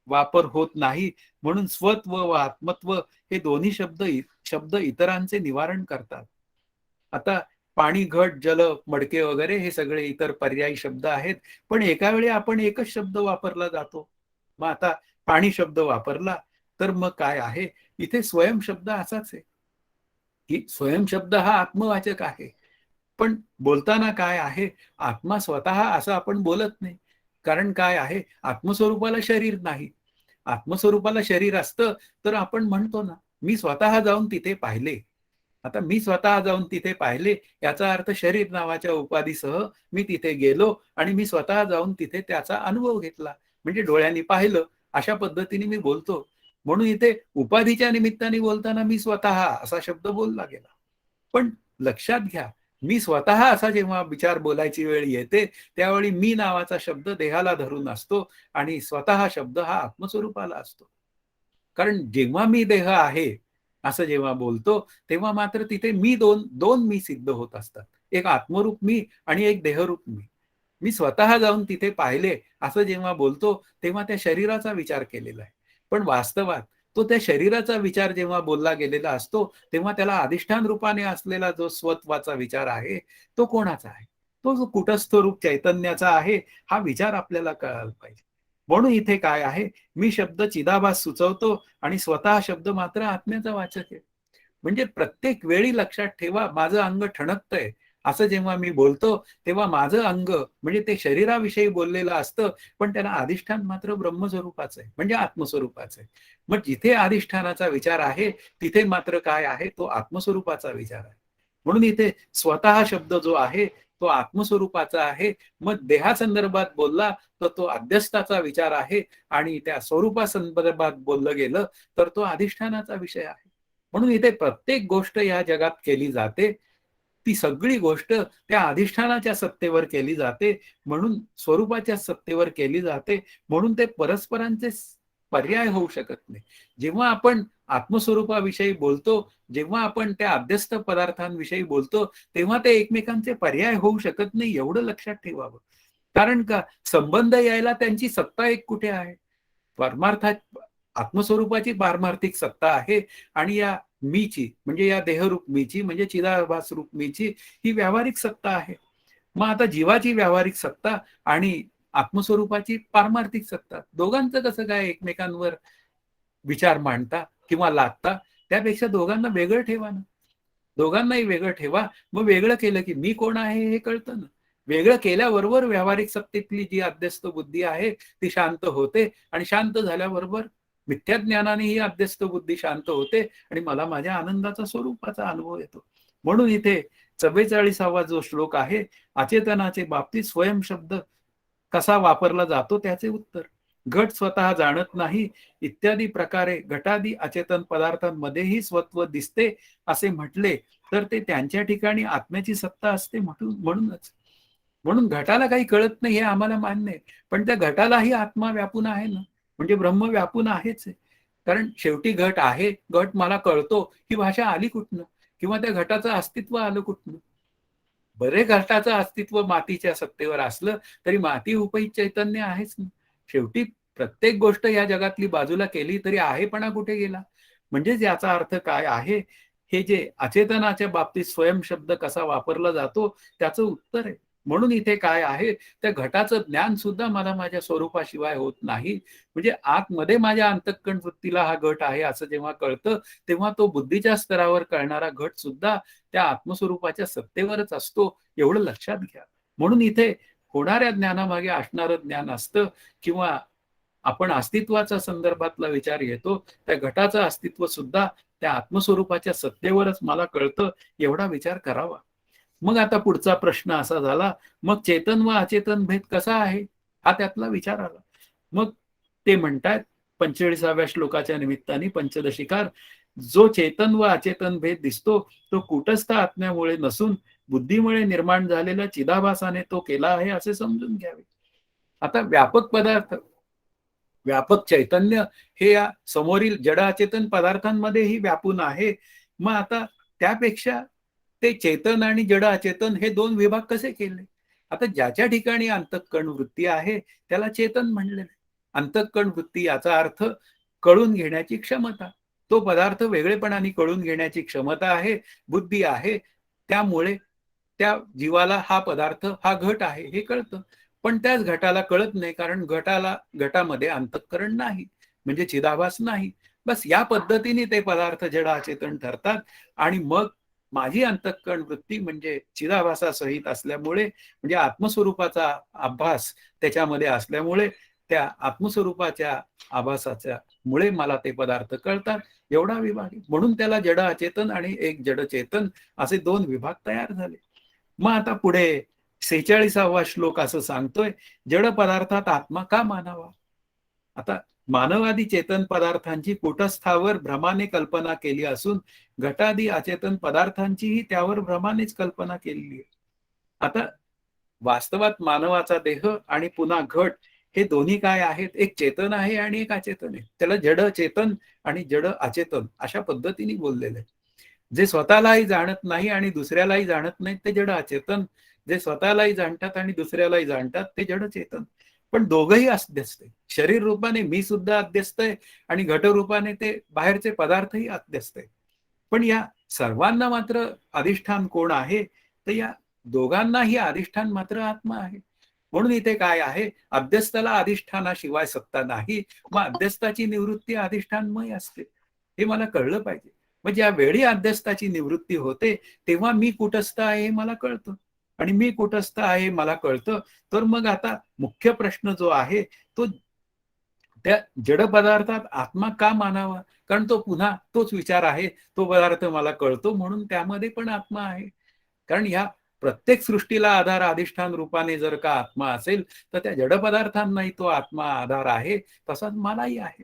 [SPEAKER 1] वापर होत नाही. म्हणून स्वत्व व आत्मत्व हे दोन्ही शब्द इतरांचे निवारण करतात. आता पाणी, घट, जल, मडके वगैरे हे सगळे इतर पर्यायी शब्द आहेत. पण एका वेळी आपण एकच शब्द वापरला जातो. मग आता पाणी शब्द वापरला तर मग काय आहे, इथे स्वयं शब्द असाच आहे की स्वयं शब्द हा आत्मवाचक आहे. पण बोलताना काय आहे, आत्मा स्वतः असं आपण बोलत नाही. कारण काय आहे, आत्मस्वरूपाला शरीर नाही. आत्मस्वरूपाला शरीर असतं तर आपण म्हणतो ना, मी स्वतः जाऊन तिथे पाहिले. आता मी स्वतः जाऊन तिथे पाहिले याचा अर्थ शरीर नावाच्या उपाधीसह मी तिथे गेलो आणि मी स्वतः जाऊन तिथे त्याचा अनुभव घेतला. म्हणजे डोळ्यांनी पाहिलं, अशा पद्धतीने मी बोलतो. म्हणून इथे उपाधीच्या निमित्ताने बोलताना मी स्वतः असा शब्द बोलला गेला. पण लक्षात घ्या, मी स्वतः असा जेव्हा विचार बोलायची वेळ येते, त्यावेळी मी नावाचा शब्द देहाला धरून असतो आणि स्वतः शब्द हा आत्मस्वरूपाला असतो. कारण जेव्हा मी देह आहे असं जेव्हा बोलतो, तेव्हा मात्र तिथे मी दोन मी सिद्ध होत असतात. एक आत्मरूप मी आणि एक देहरूप मी. मी स्वतः जाऊन तिथे पाहिले असं जेव्हा बोलतो, तेव्हा त्या शरीराचा विचार केलेला आहे. पण वास्तवात तो त्या शरीराचा विचार जेव्हा बोलला गेलेला असतो, तेव्हा त्याला अधिष्ठान रूपाने असलेला जो स्वत्वाचा विचार आहे, तो कोणाचा आहे? तो जो कुटस्थ रूप चैतन्याचा आहे, हा विचार आपल्याला कळायला पाहिजे. म्हणून इथे काय आहे, मी शब्द चिदाभास सुचवतो आणि स्वतः शब्द मात्र आत्म्याचा वाचक आहे. म्हणजे प्रत्येक वेळी लक्षात ठेवा, माझं अंग ठणकतंय असं जेव्हा मी बोलतो, तेव्हा माझं अंग म्हणजे ते शरीराविषयी बोललेलं असतं, पण त्याला अधिष्ठान मात्र ब्रह्मस्वरूपाचं आहे, म्हणजे आत्मस्वरूपाचं आहे. मग जिथे अधिष्ठानाचा विचार आहे, तिथे मात्र काय आहे, तो आत्मस्वरूपाचा विचार आहे. म्हणून इथे स्वतः शब्द जो आहे तो आत्मस्वरूपाचा आहे. मग देहासंदर्भात बोलला तर तो अध्यस्थाचा विचार आहे आणि त्या स्वरूपासंदर्भात बोललं गेलं तर तो अधिष्ठानाचा विषय आहे. म्हणून इथे प्रत्येक गोष्ट या जगात केली जाते, ती सगळी गोष्ट त्या अधिष्ठानाच्या सत्तेवर केली जाते. म्हणून स्वरूपाच्या सत्तेवर केली जाते. म्हणून ते परस्परांचे पर्याय होऊ शकत नाही. जेव्हा आपण आत्मस्वरूपाविषयी बोलतो, जेव्हा आपण त्या अध्यस्थ पदार्थांविषयी बोलतो, तेव्हा ते एकमेकांचे पर्याय होऊ शकत नाही, एवढं लक्षात ठेवावं. कारण का, संबंध यायला त्यांची सत्ता एक कुठे आहे? परमार्थात आत्मस्वरूपाची पारमार्थिक सत्ता आहे आणि या मीची म्हणजे या देहरूप मीची म्हणजे चिदाभास रूप मीची ही व्यावहारिक सत्ता आहे. मग आता जीवाची व्यावहारिक सत्ता आणि आत्मस्वरूपाची पारमार्थिक सत्ता, दोघांचं कसं काय एकमेकांवर विचार मांडता किंवा लादता? त्यापेक्षा दोघांना वेगळं ठेवा ना. दोघांनाही वेगळं ठेवा. मग वेगळं केलं की मी कोण आहे हे कळतं ना. वेगळं केल्याबरोबर व्यावहारिक सत्तेतली जी अध्यस्त बुद्धी आहे ती शांत होते आणि शांत झाल्याबरोबर मिथ्या ज्ञानाने ही अध्यस्त बुद्धी शांत होते आणि मला माझ्या आनंदाचा स्वरूपाचा अनुभव येतो. म्हणून इथे 44वा जो श्लोक आहे, अचेतनाचे बाबतीत स्वयं शब्द कसा वापरला जातो त्याचे उत्तर. घट स्वतः जाणत नाही इत्यादी प्रकारे घटादी अचेतन पदार्थांमध्येही स्वत्व दिसते असे म्हटले तर ते त्यांच्या ठिकाणी आत्म्याची सत्ता असते म्हणूनच. म्हणून घटाला काही कळत नाही हे आम्हाला मान्य आहे, पण त्या घटालाही आत्मा व्यापून आहे ना, म्हणजे ब्रह्म व्यापून आहेच आहे. कारण शेवटी घट आहे, घट मला कळतो ही भाषा आली कुठनं, किंवा त्या घटाचं अस्तित्व आलं कुठनं? बरे घटाचं अस्तित्व मातीच्या सत्तेवर असलं तरी माती उपहित चैतन्य आहेच ना. शेवटी प्रत्येक गोष्ट या जगातली बाजूला केली तरी आहेपणा कुठे गेला? म्हणजेच याचा अर्थ काय आहे, हे जे अचेतनाच्या बाबतीत स्वयं शब्द कसा वापरला जातो त्याचं उत्तर आहे. म्हणून इथे काय आहे, त्या घटाचं ज्ञान सुद्धा मला माझ्या स्वरूपाशिवाय होत नाही. म्हणजे आतमध्ये माझ्या अंतःकरण वृत्तीला हा घट आहे असं जेव्हा कळतं, तेव्हा तो बुद्धीच्या स्तरावर कळणारा घट सुद्धा त्या आत्मस्वरूपाच्या सत्तेवरच असतो, एवढं लक्षात घ्या. म्हणून इथे होणाऱ्या ज्ञानामागे असणारं ज्ञान असतं किंवा आपण अस्तित्वाच्या संदर्भातला विचार येतो, त्या घटाचं अस्तित्व सुद्धा त्या आत्मस्वरूपाच्या सत्तेवरच मला कळतं, एवढा विचार करावा. मग आता पुढचा प्रश्न असा झाला, मग चेतन व अचेतन भेद कसा आहे? हा त्यातला विचार आला. मग ते म्हणतात 45व्या श्लोकाच्या निमित्ताने पंचदशिकार, जो चेतन व अचेतन भेद दिसतो तो कूटस्थ आत्म्यामुळे नसून बुद्धीमुळे निर्माण झालेल्या चिदाभासाने तो केला आहे असे समजून घ्यावे. आता व्यापक पदार्थ, व्यापक चैतन्य हे या समोरील जड अचेतन पदार्थांमध्येही व्यापून आहे. मग आता त्यापेक्षा ते चेतन आणि जड अचेतन हे दोन विभाग कसे केले? आता ज्याच्या ठिकाणी अंतःकरण वृत्ती आहे त्याला चेतन म्हणलेलं आहे. अंतःकरण वृत्ती याचा अर्थ कळून घेण्याची क्षमता. तो पदार्थ वेगळेपणाने कळून घेण्याची क्षमता आहे, बुद्धी आहे. त्यामुळे त्या जीवाला हा पदार्थ हा घट आहे हे कळतं. पण त्याच घटाला कळत नाही, कारण घटामध्ये अंतःकरण नाही, म्हणजे चिदाभास नाही. बस या पद्धतीने ते पदार्थ जड अचेतन ठरतात. आणि मग माझी अंतःकरण वृत्ती म्हणजे चिदाभासासहित असल्यामुळे, म्हणजे आत्मस्वरूपाचा आभास त्याच्यामध्ये असल्यामुळे, त्या आत्मस्वरूपाच्या आभासाच्या मुळे मला ते पदार्थ कळतात, एवढा विभाग आहे. म्हणून त्याला जड अचेतन आणि एक जड चेतन असे दोन विभाग तयार झाले. मग आता पुढे 46वा श्लोक असं सांगतोय, जड पदार्थात आत्मा का मानावा? आता मानवादी चेतन पदार्थांची कूटस्थावर भ्रमाने कल्पना केली असून घटादी अचेतन पदार्थांचीही त्यावर भ्रमानेच कल्पना केलेली आहे. आता वास्तवात मानवाचा देह आणि पुन्हा घट हे दोन्ही काय आहेत? एक चेतन आहे आणि एक अचेतन आहे. त्याला जड चेतन आणि जड अचेतन अशा पद्धतीने बोललेलं आहे. जे स्वतःलाही जाणत नाही आणि दुसऱ्यालाही जाणत नाही ते जड अचेतन, जे स्वतःलाही जाणतात आणि दुसऱ्यालाही जाणतात ते जड चेतन. पण दोघंही अध्यस्त आहे. शरीर रूपाने मी सुद्धा अध्यस्त आहे आणि घट रूपाने ते बाहेरचे पदार्थही अध्यस्त आहे. पण या सर्वांना मात्र अधिष्ठान कोण आहे? तर या दोघांनाही अधिष्ठान मात्र आत्मा आहे. म्हणून इथे काय आहे, अध्यस्थाला अधिष्ठानाशिवाय सत्ता नाही, मग अध्यस्थाची निवृत्ती अधिष्ठानमय असते, हे मला कळलं पाहिजे. म्हणजे या वेळी अध्यस्थाची निवृत्ती होते तेव्हा मी कुटस्थ आहे हे मला कळतं, आणि मी कुटस्थ आहे मला कळतं. तर मग आता मुख्य प्रश्न जो आहे तो, त्या जड पदार्थात आत्मा का मानावा? कारण तो पुन्हा तोच विचार आहे, तो पदार्थ मला कळतो म्हणून त्यामध्ये पण आत्मा आहे. कारण ह्या प्रत्येक सृष्टीला आधार अधिष्ठान रूपाने जर का आत्मा असेल तर त्या जड पदार्थांनाही तो आत्मा आधार आहे, तसाच मलाही आहे.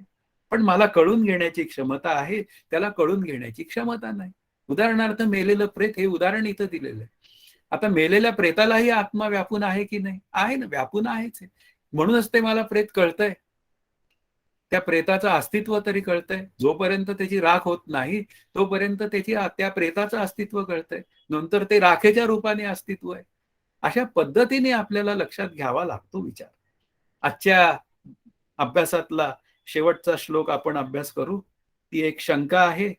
[SPEAKER 1] पण मला कळून घेण्याची क्षमता आहे, त्याला कळून घेण्याची क्षमता नाही. उदाहरणार्थ मेलेलं प्रेत हे उदाहरण इथं दिलेलं आहे. आता मेलेल्या प्रेतालाही आत्मा व्यापून आहे की नाही? आहे ना, व्यापून आहेच आहे. म्हणूनच ते मला प्रेत कळतंय. त्या प्रेताचं अस्तित्व तरी कळतंय. जोपर्यंत त्याची राख होत नाही तोपर्यंत त्याची त्या प्रेताचं अस्तित्व कळतंय. नंतर ते राखेच्या रूपाने अस्तित्व आहे. अशा पद्धतीने आपल्याला लक्षात घ्यावा लागतो विचार. आजच्या अभ्यासातला शेवटचा श्लोक आपण अभ्यास करू. ती एक शंका आहे,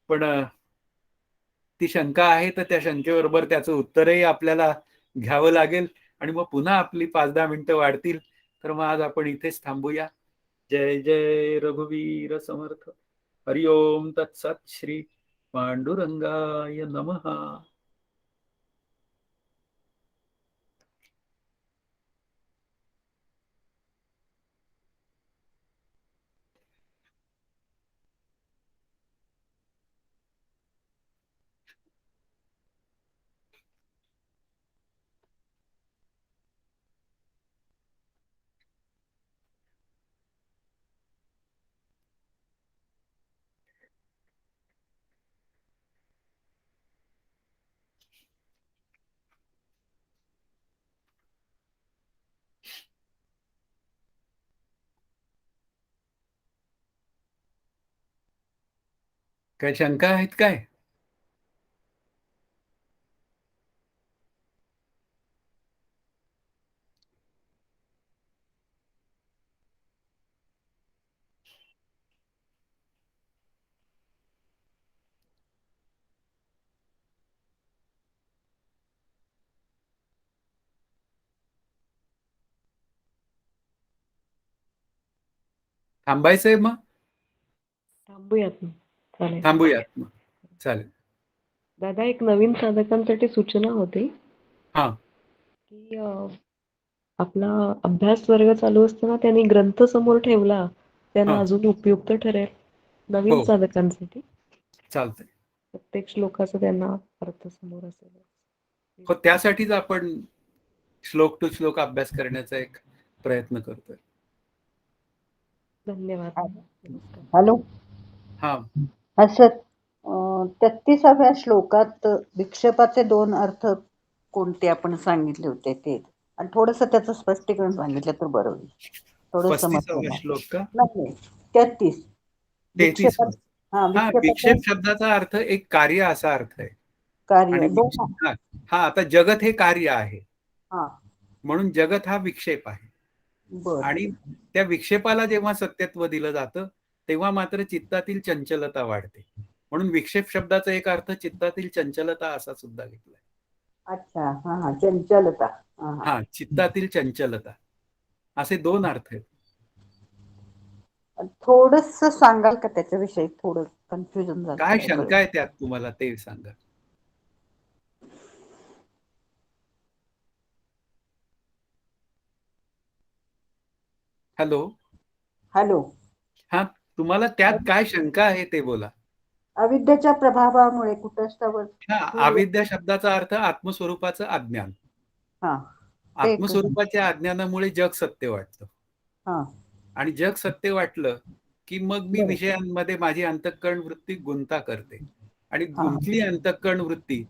[SPEAKER 1] पण ती शंका आहे तर त्या शंकेबरोबर त्याचं उत्तरही आपल्याला घ्यावं लागेल. आणि मग पुन्हा आपली 5-10 मिनिटं वाढतील. तर मग आज आपण इथेच थांबूया. जय जय रघुवीर समर्थ. हरि ओम तत्सत. श्री पांडुरंगाय नमः. काय शंका आहेत काय? थांबायचंय मग?
[SPEAKER 2] थांबूयात ना. चालेल.
[SPEAKER 1] थांबूयात मग. चालेल.
[SPEAKER 2] दादा, एक नवीन साधकांसाठी सूचना होती
[SPEAKER 1] हा.
[SPEAKER 2] की आपला अभ्यास वर्ग चालू असताना त्यांनी ग्रंथ समोर ठेवला, त्यांना
[SPEAKER 1] हा.
[SPEAKER 2] अजून उपयुक्त ठरेल नवीन
[SPEAKER 1] हो,
[SPEAKER 2] साधकांसाठी.
[SPEAKER 1] चालतंय.
[SPEAKER 2] प्रत्येक श्लोकाचा त्यांना अर्थ समोर असेल.
[SPEAKER 1] हो, त्यासाठीच आपण श्लोक टू श्लोक अभ्यास करण्याचा एक प्रयत्न करतोय.
[SPEAKER 2] धन्यवाद. नमस्कार.
[SPEAKER 3] हॅलो.
[SPEAKER 1] हा.
[SPEAKER 3] असं 33व्या श्लोकात विक्षेपाचे 2 अर्थ कोणते आपण सांगितले होते ते, आणि थोडस त्याचं स्पष्टीकरण सांगितलं तर बरं होईल. थोडं
[SPEAKER 1] 35वा श्लोक का?
[SPEAKER 3] नाही, 33.
[SPEAKER 1] 33.
[SPEAKER 3] विक्षेपात. हा,
[SPEAKER 1] हा,
[SPEAKER 3] विक्षेपाचे
[SPEAKER 1] विक्षेप शब्दाचा अर्थ एक कार्य असा अर्थ आहे.
[SPEAKER 3] कार्य
[SPEAKER 1] आणि
[SPEAKER 3] 2.
[SPEAKER 1] हा, आता जगत हे कार्य आहे,
[SPEAKER 3] हा,
[SPEAKER 1] म्हणून जगत हा विक्षेप आहे.
[SPEAKER 3] बर.
[SPEAKER 1] आणि त्या विक्षेपाला जेव्हा सत्यत्व दिलं जातं तेव्हा मात्र चित्तातील चंचलता वाढते. म्हणून विक्षेप शब्दाचा एक अर्थ चित्तातील चंचलता असा सुद्धा घेतलाय.
[SPEAKER 3] अच्छा. हा हा, चंचलता.
[SPEAKER 1] हा, चित्तातील चंचलता, असे 2 अर्थ आहेत.
[SPEAKER 3] थोडस सांगाल का त्याच्याविषयी? थोडं कन्फ्युजन झालं.
[SPEAKER 1] काय शंका आहे त्यात तुम्हाला ते सांगा. हॅलो.
[SPEAKER 3] हॅलो.
[SPEAKER 1] हा, तुम्हाला त्यात काय शंका आहे ते बोला.
[SPEAKER 3] अविद्येच्या प्रभावामुळे कुटस्थावर.
[SPEAKER 1] हा, अविद्या शब्दाचा अर्थ आत्मस्वरूपाचं अज्ञान.
[SPEAKER 3] हा,
[SPEAKER 1] आत्मस्वरूपाच्या अज्ञानामुळे जग सत्य वाटतं.
[SPEAKER 3] हा,
[SPEAKER 1] आणि जग सत्य वाटलं की मग मी विषयांमध्ये माझी अंतःकरण वृत्ती गुंता करते. आणि गुंतली अंतःकरण वृत्ती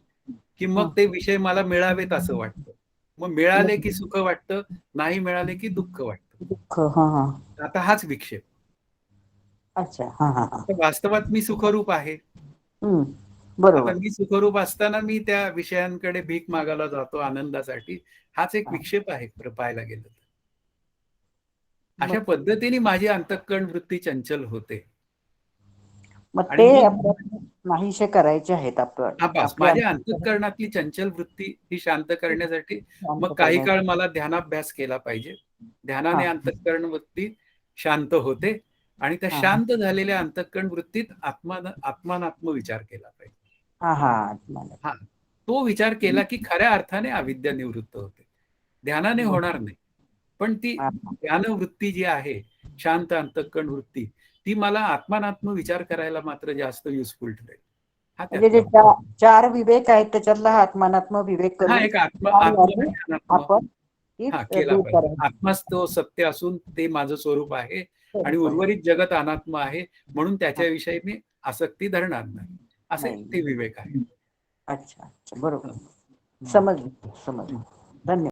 [SPEAKER 1] की मग ते विषय मला मिळावेत असं वाटतं. मग मिळाले की सुख वाटतं, नाही मिळाले की दुःख वाटतं.
[SPEAKER 3] दुःख. हा हा.
[SPEAKER 1] आता हाच विक्षेप.
[SPEAKER 3] अच्छा. हा हा हा.
[SPEAKER 1] वास्तवात मी सुखरूप आहे. आता
[SPEAKER 3] बरोबर.
[SPEAKER 1] मी सुखरूप असताना मी त्या विषयांकडे भीक मागायला जातो आनंदासाठी. हाच एक विक्षेप आहे पाहायला गेलं तर. अशा पद्धतीने माझी अंतःकरण वृत्ती चंचल होते.
[SPEAKER 3] मग
[SPEAKER 1] आणि
[SPEAKER 3] ते
[SPEAKER 1] मग
[SPEAKER 3] नाहीसे करायचे आहेत आपण.
[SPEAKER 1] माझ्या अंतःकरणातली चंचल वृत्ती ही शांत करण्यासाठी मग काही काळ मला ध्यानाभ्यास केला पाहिजे. ध्यानाने अंतःकरण वृत्ती शांत होते आणि त्या शांत झालेल्या अंतःकरण वृत्तीत आत्मानात्म विचार केला पाहिजे. हा, तो विचार केला की खऱ्या अर्थाने अविद्या निवृत्त होते. ध्यानाने होणार नाही, पण ती ध्यानवृत्ती जी आहे, शांत अंतःकरण वृत्ती, ती मला आत्मानात्म विचार करायला मात्र जास्त युजफुल ठरेल. हा
[SPEAKER 3] म्हणजे जे
[SPEAKER 1] त्यातला
[SPEAKER 3] 4 विवेक आहेत त्याच्यातला आत्मानात्म विवेक
[SPEAKER 1] हा
[SPEAKER 3] करून
[SPEAKER 1] एक आत्म
[SPEAKER 3] आपण
[SPEAKER 1] हा केला पाहिजे. आत्माच तो सत्य असून ते माझं स्वरूप आहे आणि उर्वरित जगत अनात्म आहे, म्हणून त्याच्याविषयी मी आसक्ती धरणार नाही, असे ते विवेक आहे.
[SPEAKER 3] अच्छा. बरोबर. समजलं. धन्यवाद.